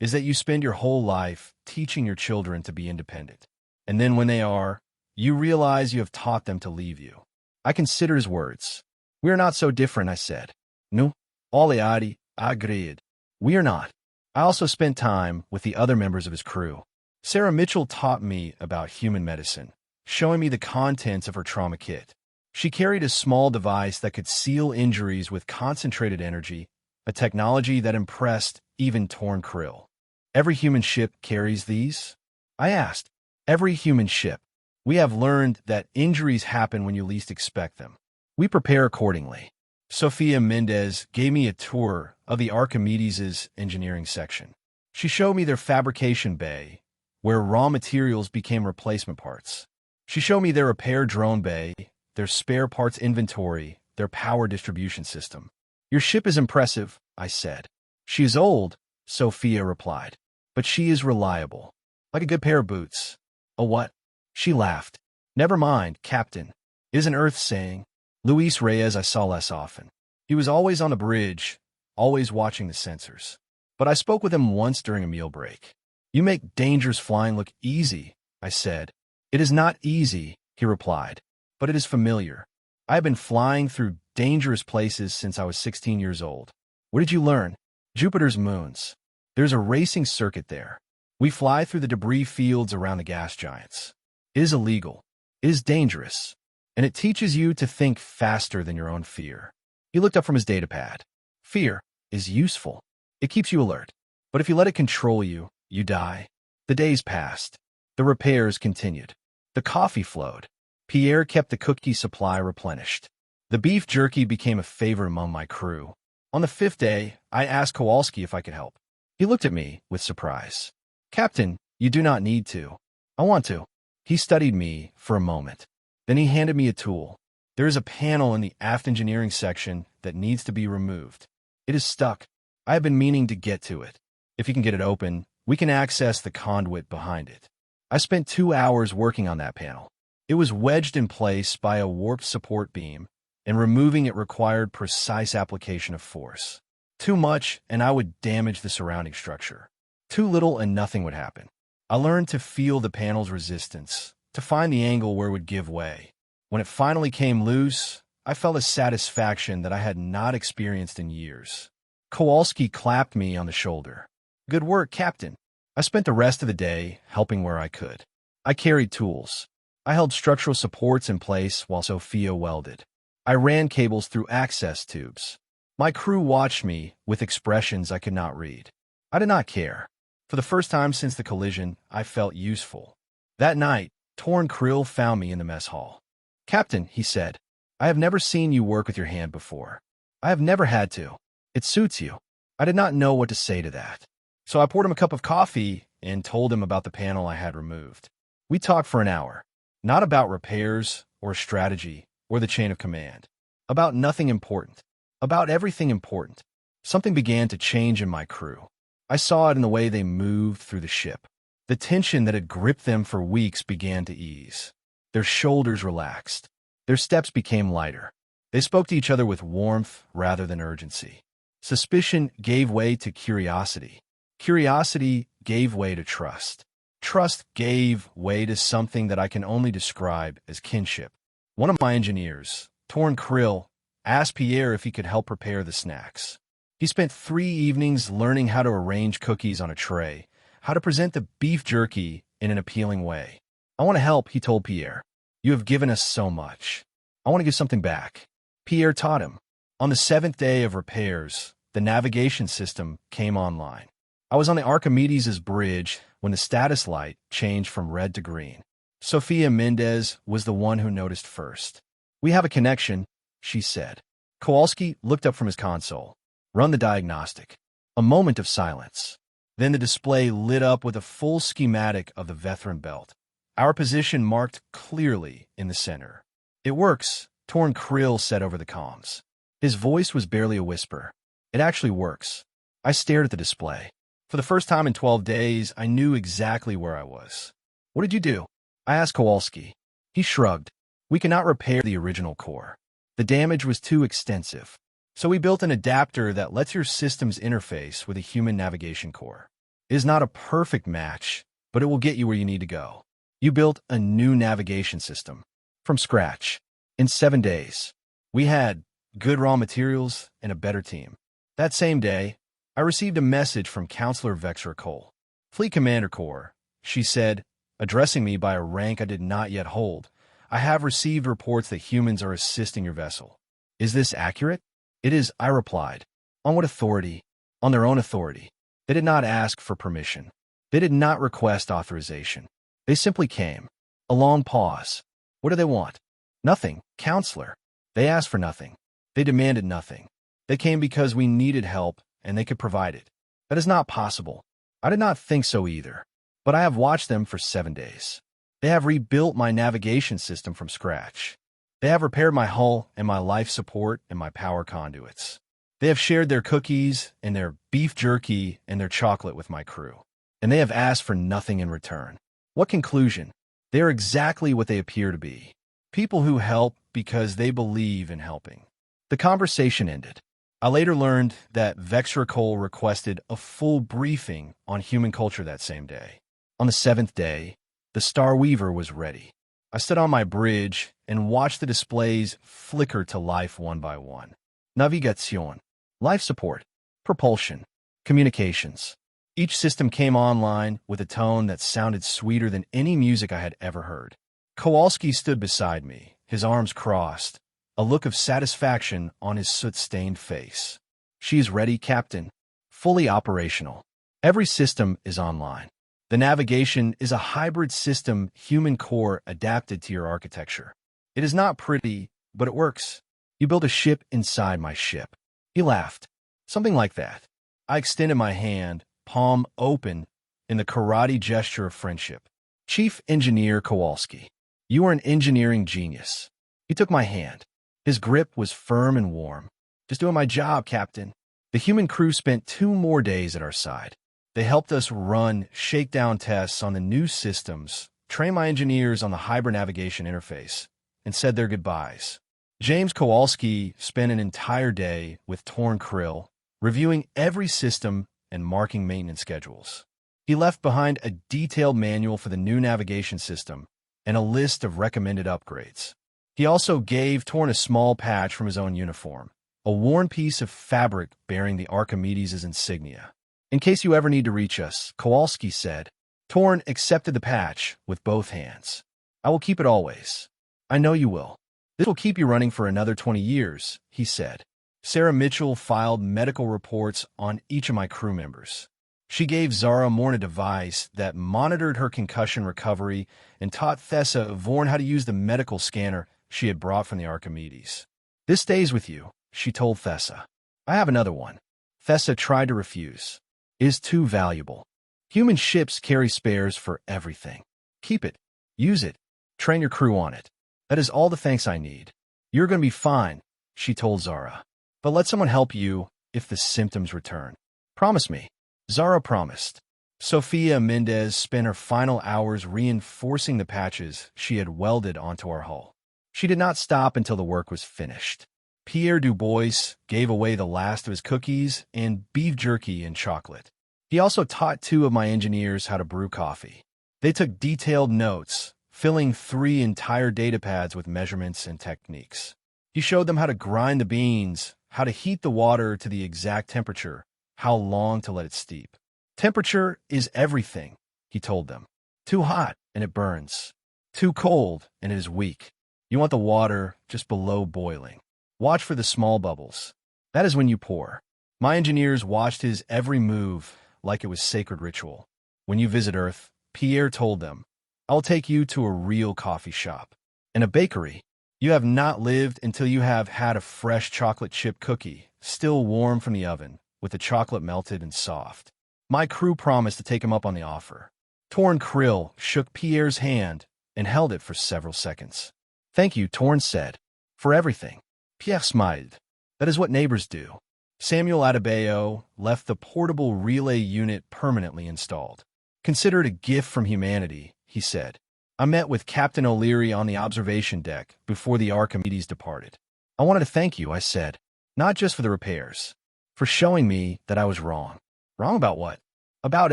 is that you spend your whole life teaching your children to be independent. And then when they are, you realize you have taught them to leave you. I considered his words. We are not so different, I said. No, Oleadi, I agreed. We are not. I also spent time with the other members of his crew. Sarah Mitchell taught me about human medicine, showing me the contents of her trauma kit. She carried a small device that could seal injuries with concentrated energy, a technology that impressed even torn krill. Every human ship carries these? I asked. Every human ship. We have learned that injuries happen when you least expect them. We prepare accordingly. Sophia Mendez gave me a tour of the Archimedes' engineering section. She showed me their fabrication bay, where raw materials became replacement parts. She showed me their repair drone bay, their spare parts inventory, their power distribution system. Your ship is impressive, I said. She is old, Sophia replied, but she is reliable. Like a good pair of boots. A what? She laughed. Never mind, Captain. It is an Earth saying. Luis Reyes I saw less often. He was always on the bridge, always watching the sensors. But I spoke with him once during a meal break. You make dangerous flying look easy, I said. It is not easy, he replied, but it is familiar. I have been flying through dangerous places since I was 16 years old. What did you learn? Jupiter's moons. There's a racing circuit there. We fly through the debris fields around the gas giants. It is illegal. It is dangerous. And it teaches you to think faster than your own fear. He looked up from his datapad. Fear is useful. It keeps you alert. But if you let it control you, you die. The days passed. The repairs continued. The coffee flowed. Pierre kept the cookie supply replenished. The beef jerky became a favorite among my crew. On the 5th day, I asked Kowalski if I could help. He looked at me with surprise. Captain, you do not need to. I want to. He studied me for a moment. Then he handed me a tool. There is a panel in the aft engineering section that needs to be removed. It is stuck. I have been meaning to get to it. If you can get it open, we can access the conduit behind it. I spent 2 hours working on that panel. It was wedged in place by a warped support beam, and removing it required precise application of force. Too much, and I would damage the surrounding structure. Too little, and nothing would happen. I learned to feel the panel's resistance, to find the angle where it would give way. When it finally came loose, I felt a satisfaction that I had not experienced in years. Kowalski clapped me on the shoulder. Good work, Captain. I spent the rest of the day helping where I could. I carried tools. I held structural supports in place while Sophia welded. I ran cables through access tubes. My crew watched me with expressions I could not read. I did not care. For the first time since the collision, I felt useful. That night, Torn Krill found me in the mess hall. Captain, he said, I have never seen you work with your hand before. I have never had to. It suits you. I did not know what to say to that. So I poured him a cup of coffee and told him about the panel I had removed. We talked for an hour, not about repairs or strategy or the chain of command, about nothing important, about everything important. Something began to change in my crew. I saw it in the way they moved through the ship. The tension that had gripped them for weeks began to ease. Their shoulders relaxed. Their steps became lighter. They spoke to each other with warmth rather than urgency. Suspicion gave way to curiosity. Curiosity gave way to trust. Trust gave way to something that I can only describe as kinship. One of my engineers, Torn Krill, asked Pierre if he could help prepare the snacks. He spent 3 evenings learning how to arrange cookies on a tray, how to present the beef jerky in an appealing way. I want to help, he told Pierre. You have given us so much. I want to give something back. Pierre taught him. On the 7th day of repairs, the navigation system came online. I was on the Archimedes' bridge when the status light changed from red to green. Sophia Mendez was the one who noticed first. We have a connection, she said. Kowalski looked up from his console. Run the diagnostic. A moment of silence. Then the display lit up with a full schematic of the Vetharan Belt. Our position marked clearly in the center. It works, Torn Krill said over the comms. His voice was barely a whisper. It actually works. I stared at the display. For the first time in 12 days, I knew exactly where I was. What did you do? I asked Kowalski. He shrugged. We cannot repair the original core. The damage was too extensive. So we built an adapter that lets your systems interface with a human navigation core. It is not a perfect match, but it will get you where you need to go. You built a new navigation system. From scratch. In 7 days. We had good raw materials and a better team. That same day, I received a message from Counselor Vex'tor Korr, Fleet Commander Korr. She said, addressing me by a rank I did not yet hold, I have received reports that humans are assisting your vessel. Is this accurate? It is, I replied. On what authority? On their own authority. They did not ask for permission. They did not request authorization. They simply came. A long pause. What do they want? Nothing, Counselor. They asked for nothing. They demanded nothing. They came because we needed help, and they could provide it. That is not possible. I did not think so either. But I have watched them for 7 days. They have rebuilt my navigation system from scratch. They have repaired my hull and my life support and my power conduits. They have shared their cookies and their beef jerky and their chocolate with my crew. And they have asked for nothing in return. What conclusion? They are exactly what they appear to be. People who help because they believe in helping. The conversation ended. I later learned that Vex'tor Korr requested a full briefing on human culture that same day. On the 7th day, the Starweaver was ready. I stood on my bridge and watched the displays flicker to life one by one. Navigation, life support, propulsion, communications. Each system came online with a tone that sounded sweeter than any music I had ever heard. Kowalski stood beside me, his arms crossed, a look of satisfaction on his soot-stained face. She is ready, Captain. Fully operational. Every system is online. The navigation is a hybrid system human core adapted to your architecture. It is not pretty, but it works. You build a ship inside my ship. He laughed. Something like that. I extended my hand, palm open, in the Korrathi gesture of friendship. Chief Engineer Kowalski, you are an engineering genius. He took my hand. His grip was firm and warm. Just doing my job, Captain. The human crew spent 2 more days at our side. They helped us run shakedown tests on the new systems, train my engineers on the hybrid navigation interface, and said their goodbyes. James Kowalski spent an entire day with Torn Krill, reviewing every system and marking maintenance schedules. He left behind a detailed manual for the new navigation system and a list of recommended upgrades. He also gave Torn a small patch from his own uniform, a worn piece of fabric bearing the Archimedes' insignia. In case you ever need to reach us, Kowalski said. Torn accepted the patch with both hands. I will keep it always. I know you will. This will keep you running for another 20 years, he said. Sarah Mitchell filed medical reports on each of my crew members. She gave Zara Morn a device that monitored her concussion recovery and taught Thessa Vorn how to use the medical scanner she had brought from the Archimedes. This stays with you, she told Thessa. I have another one. Thessa tried to refuse. It is too valuable. Human ships carry spares for everything. Keep it. Use it. Train your crew on it. That is all the thanks I need. You're going to be fine, she told Zara. But let someone help you if the symptoms return. Promise me. Zara promised. Sofia Mendez spent her final hours reinforcing the patches she had welded onto our hull. She did not stop until the work was finished. Pierre Dubois gave away the last of his cookies and beef jerky and chocolate. He also taught 2 of my engineers how to brew coffee. They took detailed notes, filling 3 entire datapads with measurements and techniques. He showed them how to grind the beans, how to heat the water to the exact temperature, how long to let it steep. Temperature is everything, he told them. Too hot, and it burns. Too cold, and it is weak. You want the water just below boiling. Watch for the small bubbles. That is when you pour. My engineers watched his every move like it was sacred ritual. When you visit Earth, Pierre told them, I'll take you to a real coffee shop. And a bakery. You have not lived until you have had a fresh chocolate chip cookie, still warm from the oven, with the chocolate melted and soft. My crew promised to take him up on the offer. Torn Krill shook Pierre's hand and held it for several seconds. Thank you, Torn said. For everything. Pierre smiled. That is what neighbors do. Samuel Adebayo left the portable relay unit permanently installed. Consider it a gift from humanity, he said. I met with Captain O'Leary on the observation deck before the Archimedes departed. I wanted to thank you, I said. Not just for the repairs. For showing me that I was wrong. Wrong about what? About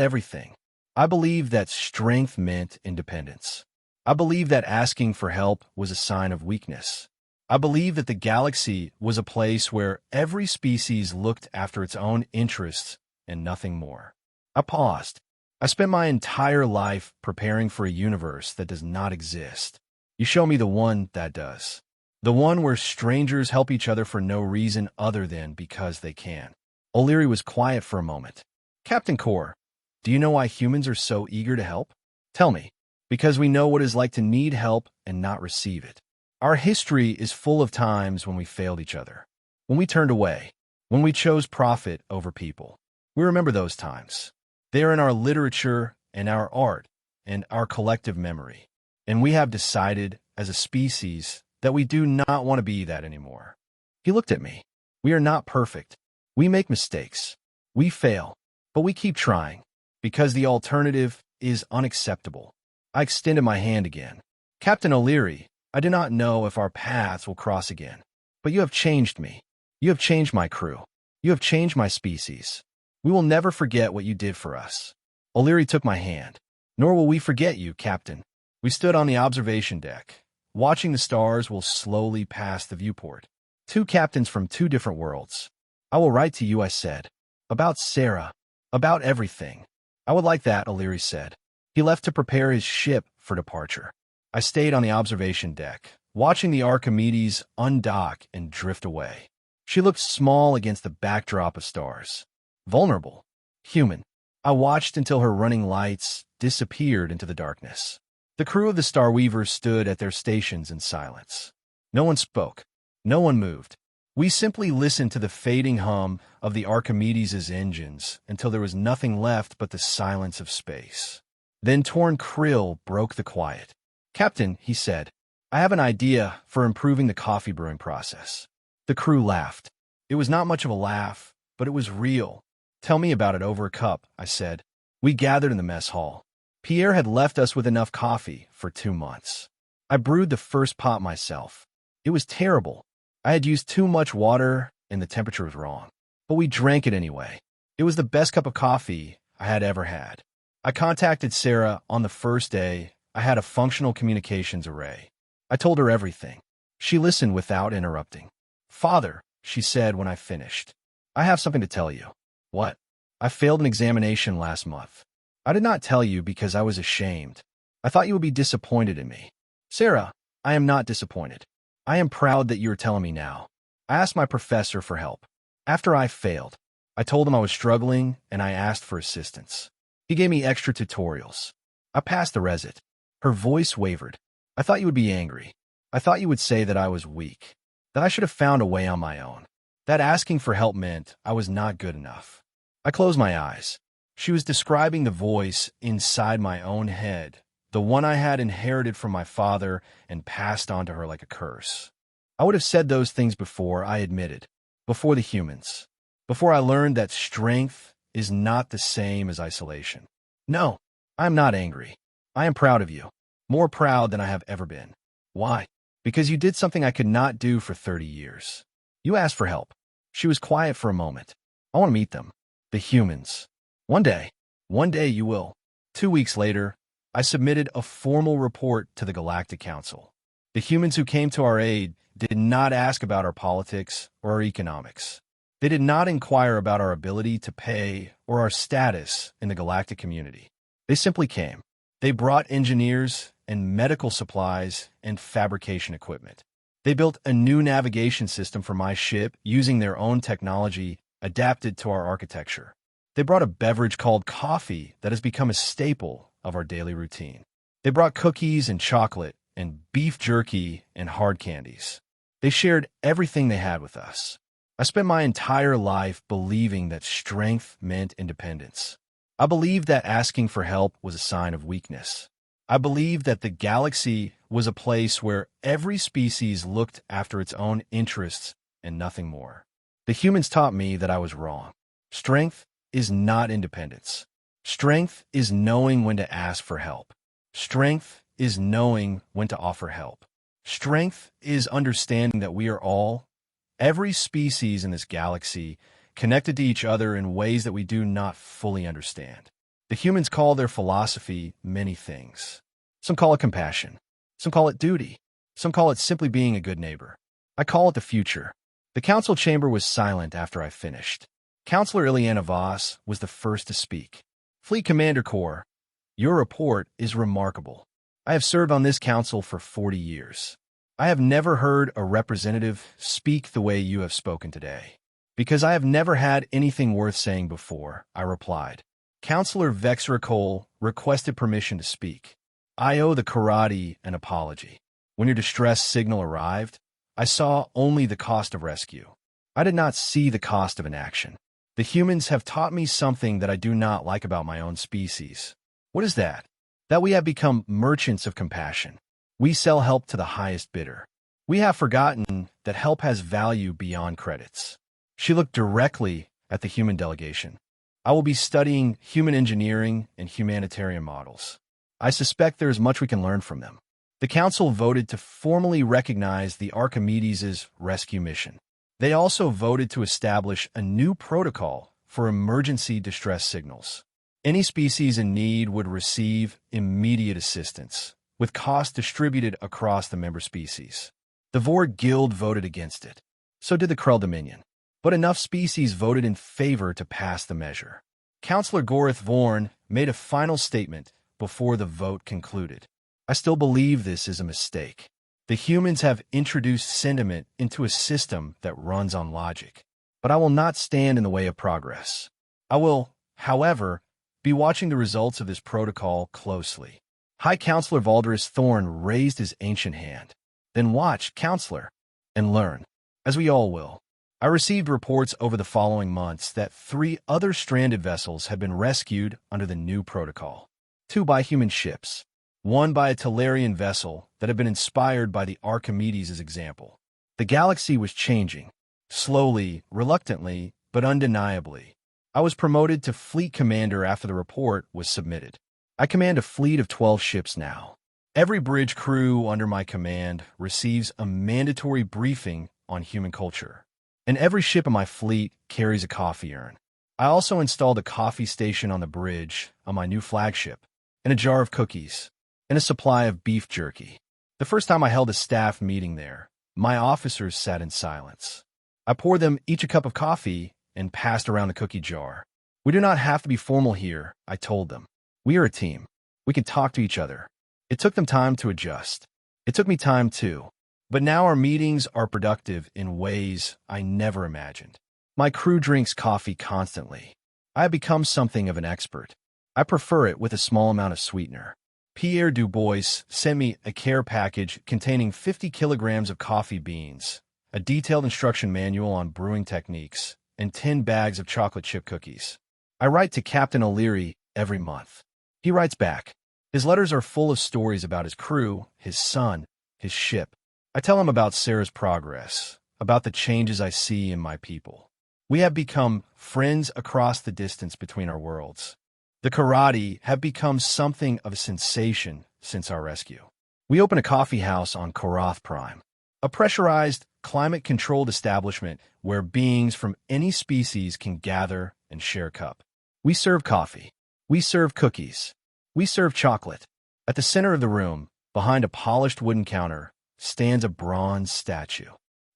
everything. I believed that strength meant independence. I believed that asking for help was a sign of weakness. I believed that the galaxy was a place where every species looked after its own interests and nothing more. I paused. I spent my entire life preparing for a universe that does not exist. You show me the one that does. The one where strangers help each other for no reason other than because they can. O'Leary was quiet for a moment. Captain Korr, do you know why humans are so eager to help? Tell me. Because we know what it's like to need help and not receive it. Our history is full of times when we failed each other. When we turned away. When we chose profit over people. We remember those times. They are in our literature and our art and our collective memory. And we have decided, as a species, that we do not want to be that anymore. He looked at me. We are not perfect. We make mistakes. We fail. But we keep trying. Because the alternative is unacceptable. I extended my hand again. Captain O'Leary, I do not know if our paths will cross again. But you have changed me. You have changed my crew. You have changed my species. We will never forget what you did for us. O'Leary took my hand. Nor will we forget you, Captain. We stood on the observation deck. Watching the stars will slowly pass the viewport. Two captains from two different worlds. I will write to you, I said. About Sarah. About everything. I would like that, O'Leary said. He left to prepare his ship for departure. I stayed on the observation deck, watching the Archimedes undock and drift away. She looked small against the backdrop of stars. Vulnerable. Human. I watched until her running lights disappeared into the darkness. The crew of the Starweaver stood at their stations in silence. No one spoke. No one moved. We simply listened to the fading hum of the Archimedes' engines until there was nothing left but the silence of space. Then Torn Krill broke the quiet. Captain, he said, I have an idea for improving the coffee brewing process. The crew laughed. It was not much of a laugh, but it was real. Tell me about it over a cup, I said. We gathered in the mess hall. Pierre had left us with enough coffee for 2 months. I brewed the first pot myself. It was terrible. I had used too much water and the temperature was wrong. But we drank it anyway. It was the best cup of coffee I had ever had. I contacted Sarah on the first day. I had a functional communications array. I told her everything. She listened without interrupting. Father, she said when I finished, I have something to tell you. What? I failed an examination last month. I did not tell you because I was ashamed. I thought you would be disappointed in me. Sarah, I am not disappointed. I am proud that you are telling me now. I asked my professor for help. After I failed, I told him I was struggling and I asked for assistance. He gave me extra tutorials. I passed the resit. Her voice wavered. I thought you would be angry. I thought you would say that I was weak, that I should have found a way on my own, that asking for help meant I was not good enough. I closed my eyes. She was describing the voice inside my own head, the one I had inherited from my father and passed on to her like a curse. I would have said those things before, I admitted, before the humans, before I learned that strength is not the same as isolation. No, I am not angry. I am proud of you, more proud than I have ever been. Why? Because you did something I could not do for 30 years. You asked for help. She was quiet for a moment. I want to meet them. The humans. One day you will. 2 weeks later, I submitted a formal report to the Galactic Council. The humans who came to our aid did not ask about our politics or our economics. They did not inquire about our ability to pay or our status in the galactic community. They simply came. They brought engineers and medical supplies and fabrication equipment. They built a new navigation system for my ship using their own technology adapted to our architecture. They brought a beverage called coffee that has become a staple of our daily routine. They brought cookies and chocolate and beef jerky and hard candies. They shared everything they had with us. I spent my entire life believing that strength meant independence. I believed that asking for help was a sign of weakness. I believed that the galaxy was a place where every species looked after its own interests and nothing more. The humans taught me that I was wrong. Strength is not independence. Strength is knowing when to ask for help. Strength is knowing when to offer help. Strength is understanding that we are all, every species in this galaxy, connected to each other in ways that we do not fully understand. The humans call their philosophy many things. Some call it compassion. Some call it duty. Some call it simply being a good neighbor. I call it the future. The council chamber was silent after I finished. Counselor Ileana Voss was the first to speak. Fleet Commander Korr, your report is remarkable. I have served on this council for 40 years. I have never heard a representative speak the way you have spoken today. Because I have never had anything worth saying before, I replied. Counselor Vex'tor Korr requested permission to speak. I owe the Korrathi an apology. When your distress signal arrived, I saw only the cost of rescue. I did not see the cost of inaction. The humans have taught me something that I do not like about my own species. What is that? That we have become merchants of compassion. We sell help to the highest bidder. We have forgotten that help has value beyond credits. She looked directly at the Human Delegation. I will be studying human engineering and humanitarian models. I suspect there is much we can learn from them. The Council voted to formally recognize the Archimedes' rescue mission. They also voted to establish a new protocol for emergency distress signals. Any species in need would receive immediate assistance, with costs distributed across the member species. The Vorg Guild voted against it. So did the Krell Dominion. But enough species voted in favor to pass the measure. Councillor Gorith Vorn made a final statement before the vote concluded. I still believe this is a mistake. The humans have introduced sentiment into a system that runs on logic. But I will not stand in the way of progress. I will, however, be watching the results of this protocol closely. High Counselor Valderus Thorn raised his ancient hand. Then watch, Counselor, and learn, as we all will. I received reports over the following months that 3 other stranded vessels had been rescued under the new protocol. 2 by human ships, 1 by a Talarian vessel that had been inspired by the Archimedes' example. The galaxy was changing, slowly, reluctantly, but undeniably. I was promoted to fleet commander after the report was submitted. I command a fleet of 12 ships now. Every bridge crew under my command receives a mandatory briefing on human culture. And every ship in my fleet carries a coffee urn. I also installed a coffee station on the bridge on my new flagship, and a jar of cookies, and a supply of beef jerky. The first time I held a staff meeting there, my officers sat in silence. I poured them each a cup of coffee and passed around the cookie jar. We do not have to be formal here, I told them. We are a team. We can talk to each other. It took them time to adjust. It took me time too. But now our meetings are productive in ways I never imagined. My crew drinks coffee constantly. I have become something of an expert. I prefer it with a small amount of sweetener. Pierre Dubois sent me a care package containing 50 kilograms of coffee beans, a detailed instruction manual on brewing techniques, and 10 bags of chocolate chip cookies. I write to Captain O'Leary every month. He writes back. His letters are full of stories about his crew, his son, his ship. I tell him about Sarah's progress, about the changes I see in my people. We have become friends across the distance between our worlds. The Korrathi have become something of a sensation since our rescue. We open a coffee house on Korrath Prime, a pressurized, climate-controlled establishment where beings from any species can gather and share a cup. We serve coffee. We serve cookies. We serve chocolate. At the center of the room, behind a polished wooden counter, stands a bronze statue.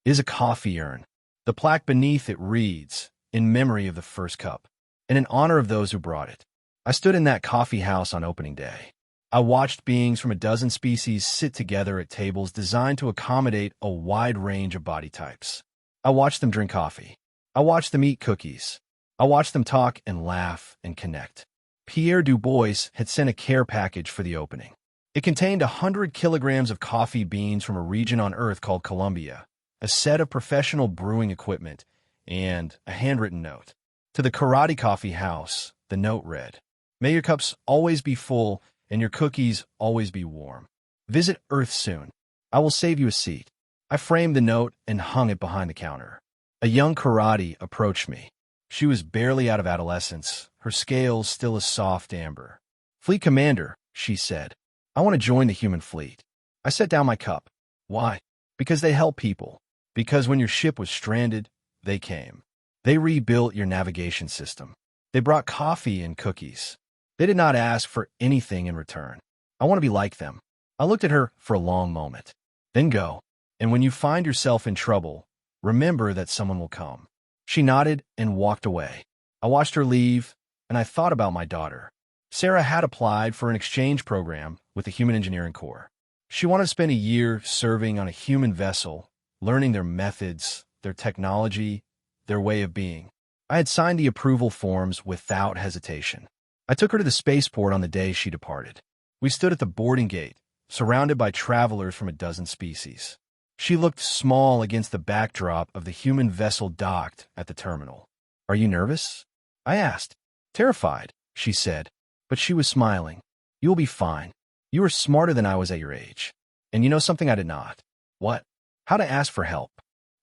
It is a coffee urn. The plaque beneath it reads, "In memory of the first cup, and in honor of those who brought it." I stood in that coffee house on opening day. I watched beings from a dozen species sit together at tables designed to accommodate a wide range of body types. I watched them drink coffee. I watched them eat cookies. I watched them talk and laugh and connect. Pierre Dubois had sent a care package for the opening. It contained 100 kilograms of coffee beans from a region on Earth called Columbia, a set of professional brewing equipment, and a handwritten note. To the Korrathi Coffee House, the note read, "May your cups always be full and your cookies always be warm." Visit Earth soon. I will save you a seat. I framed the note and hung it behind the counter. A young Korrathi approached me. She was barely out of adolescence, her scales still a soft amber. "Fleet Commander," she said, "I want to join the human fleet." I set down my cup. "Why?" "Because they help people. Because when your ship was stranded, they came. They rebuilt your navigation system. They brought coffee and cookies. They did not ask for anything in return. I want to be like them." I looked at her for a long moment. "Then go. And when you find yourself in trouble, remember that someone will come." She nodded and walked away. I watched her leave, and I thought about my daughter. Sarah had applied for an exchange program with the Human Engineering Corps. She wanted to spend a year serving on a human vessel, learning their methods, their technology, their way of being. I had signed the approval forms without hesitation. I took her to the spaceport on the day she departed. We stood at the boarding gate, surrounded by travelers from a dozen species. She looked small against the backdrop of the human vessel docked at the terminal. "Are you nervous?" I asked. "Terrified," she said, but she was smiling. "You will be fine. You are smarter than I was at your age. And you know something I did not." "What?" "How to ask for help."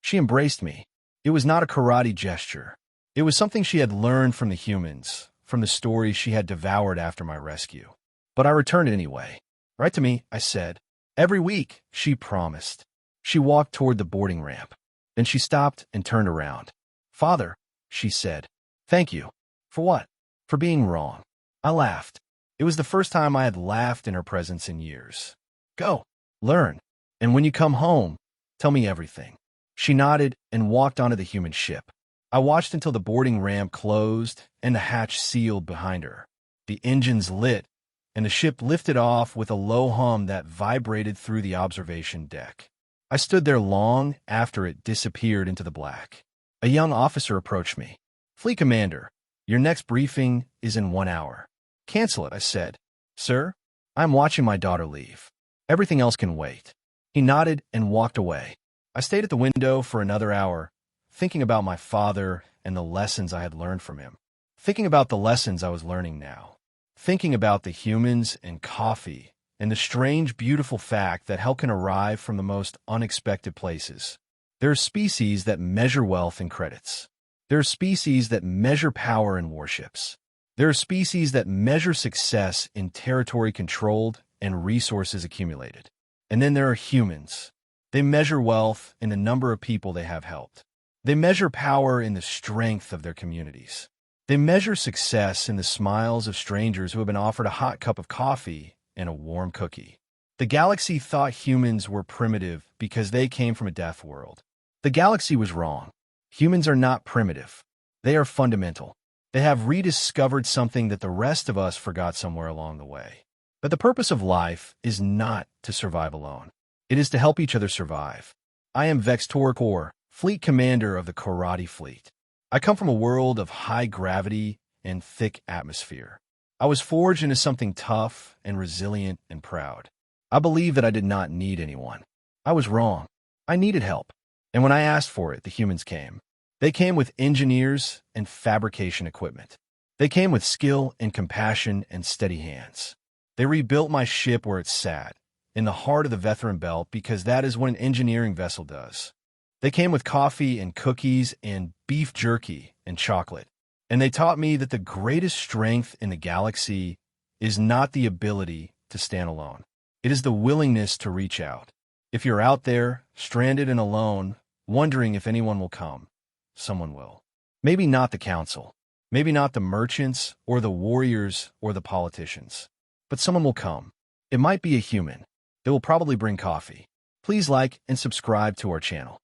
She embraced me. It was not a Korrathi gesture. It was something she had learned from the humans, from the stories she had devoured after my rescue. But I returned it anyway. "Write to me," I said. "Every week," she promised. She walked toward the boarding ramp. Then she stopped and turned around. "Father," she said. "Thank you." "For what?" "For being wrong." I laughed. It was the first time I had laughed in her presence in years. "Go. Learn. And when you come home, tell me everything." She nodded and walked onto the human ship. I watched until the boarding ramp closed and the hatch sealed behind her. The engines lit, and the ship lifted off with a low hum that vibrated through the observation deck. I stood there long after it disappeared into the black. A young officer approached me. "Fleet Commander, your next briefing is in 1 hour." "Cancel it," I said. "Sir, I'm watching my daughter leave. Everything else can wait." He nodded and walked away. I stayed at the window for another hour, thinking about my father and the lessons I had learned from him. Thinking about the lessons I was learning now. Thinking about the humans and coffee and the strange, beautiful fact that help can arrive from the most unexpected places. There are species that measure wealth in credits. There are species that measure power in warships. There are species that measure success in territory controlled and resources accumulated. And then there are humans. They measure wealth in the number of people they have helped. They measure power in the strength of their communities. They measure success in the smiles of strangers who have been offered a hot cup of coffee and a warm cookie. The galaxy thought humans were primitive because they came from a death world. The galaxy was wrong. Humans are not primitive. They are fundamental. They have rediscovered something that the rest of us forgot somewhere along the way. But the purpose of life is not to survive alone. It is to help each other survive. I am Vex'tor Korr, Fleet Commander of the Korrathi Fleet. I come from a world of high gravity and thick atmosphere. I was forged into something tough and resilient and proud. I believe that I did not need anyone. I was wrong. I needed help. And when I asked for it, the humans came. They came with engineers and fabrication equipment. They came with skill and compassion and steady hands. They rebuilt my ship where it sat, in the heart of the Vetharan Belt, because that is what an engineering vessel does. They came with coffee and cookies and beef jerky and chocolate. And they taught me that the greatest strength in the galaxy is not the ability to stand alone. It is the willingness to reach out. If you're out there, stranded and alone, wondering if anyone will come, someone will. Maybe not the council. Maybe not the merchants or the warriors or the politicians. But someone will come. It might be a human. They will probably bring coffee. Please like and subscribe to our channel.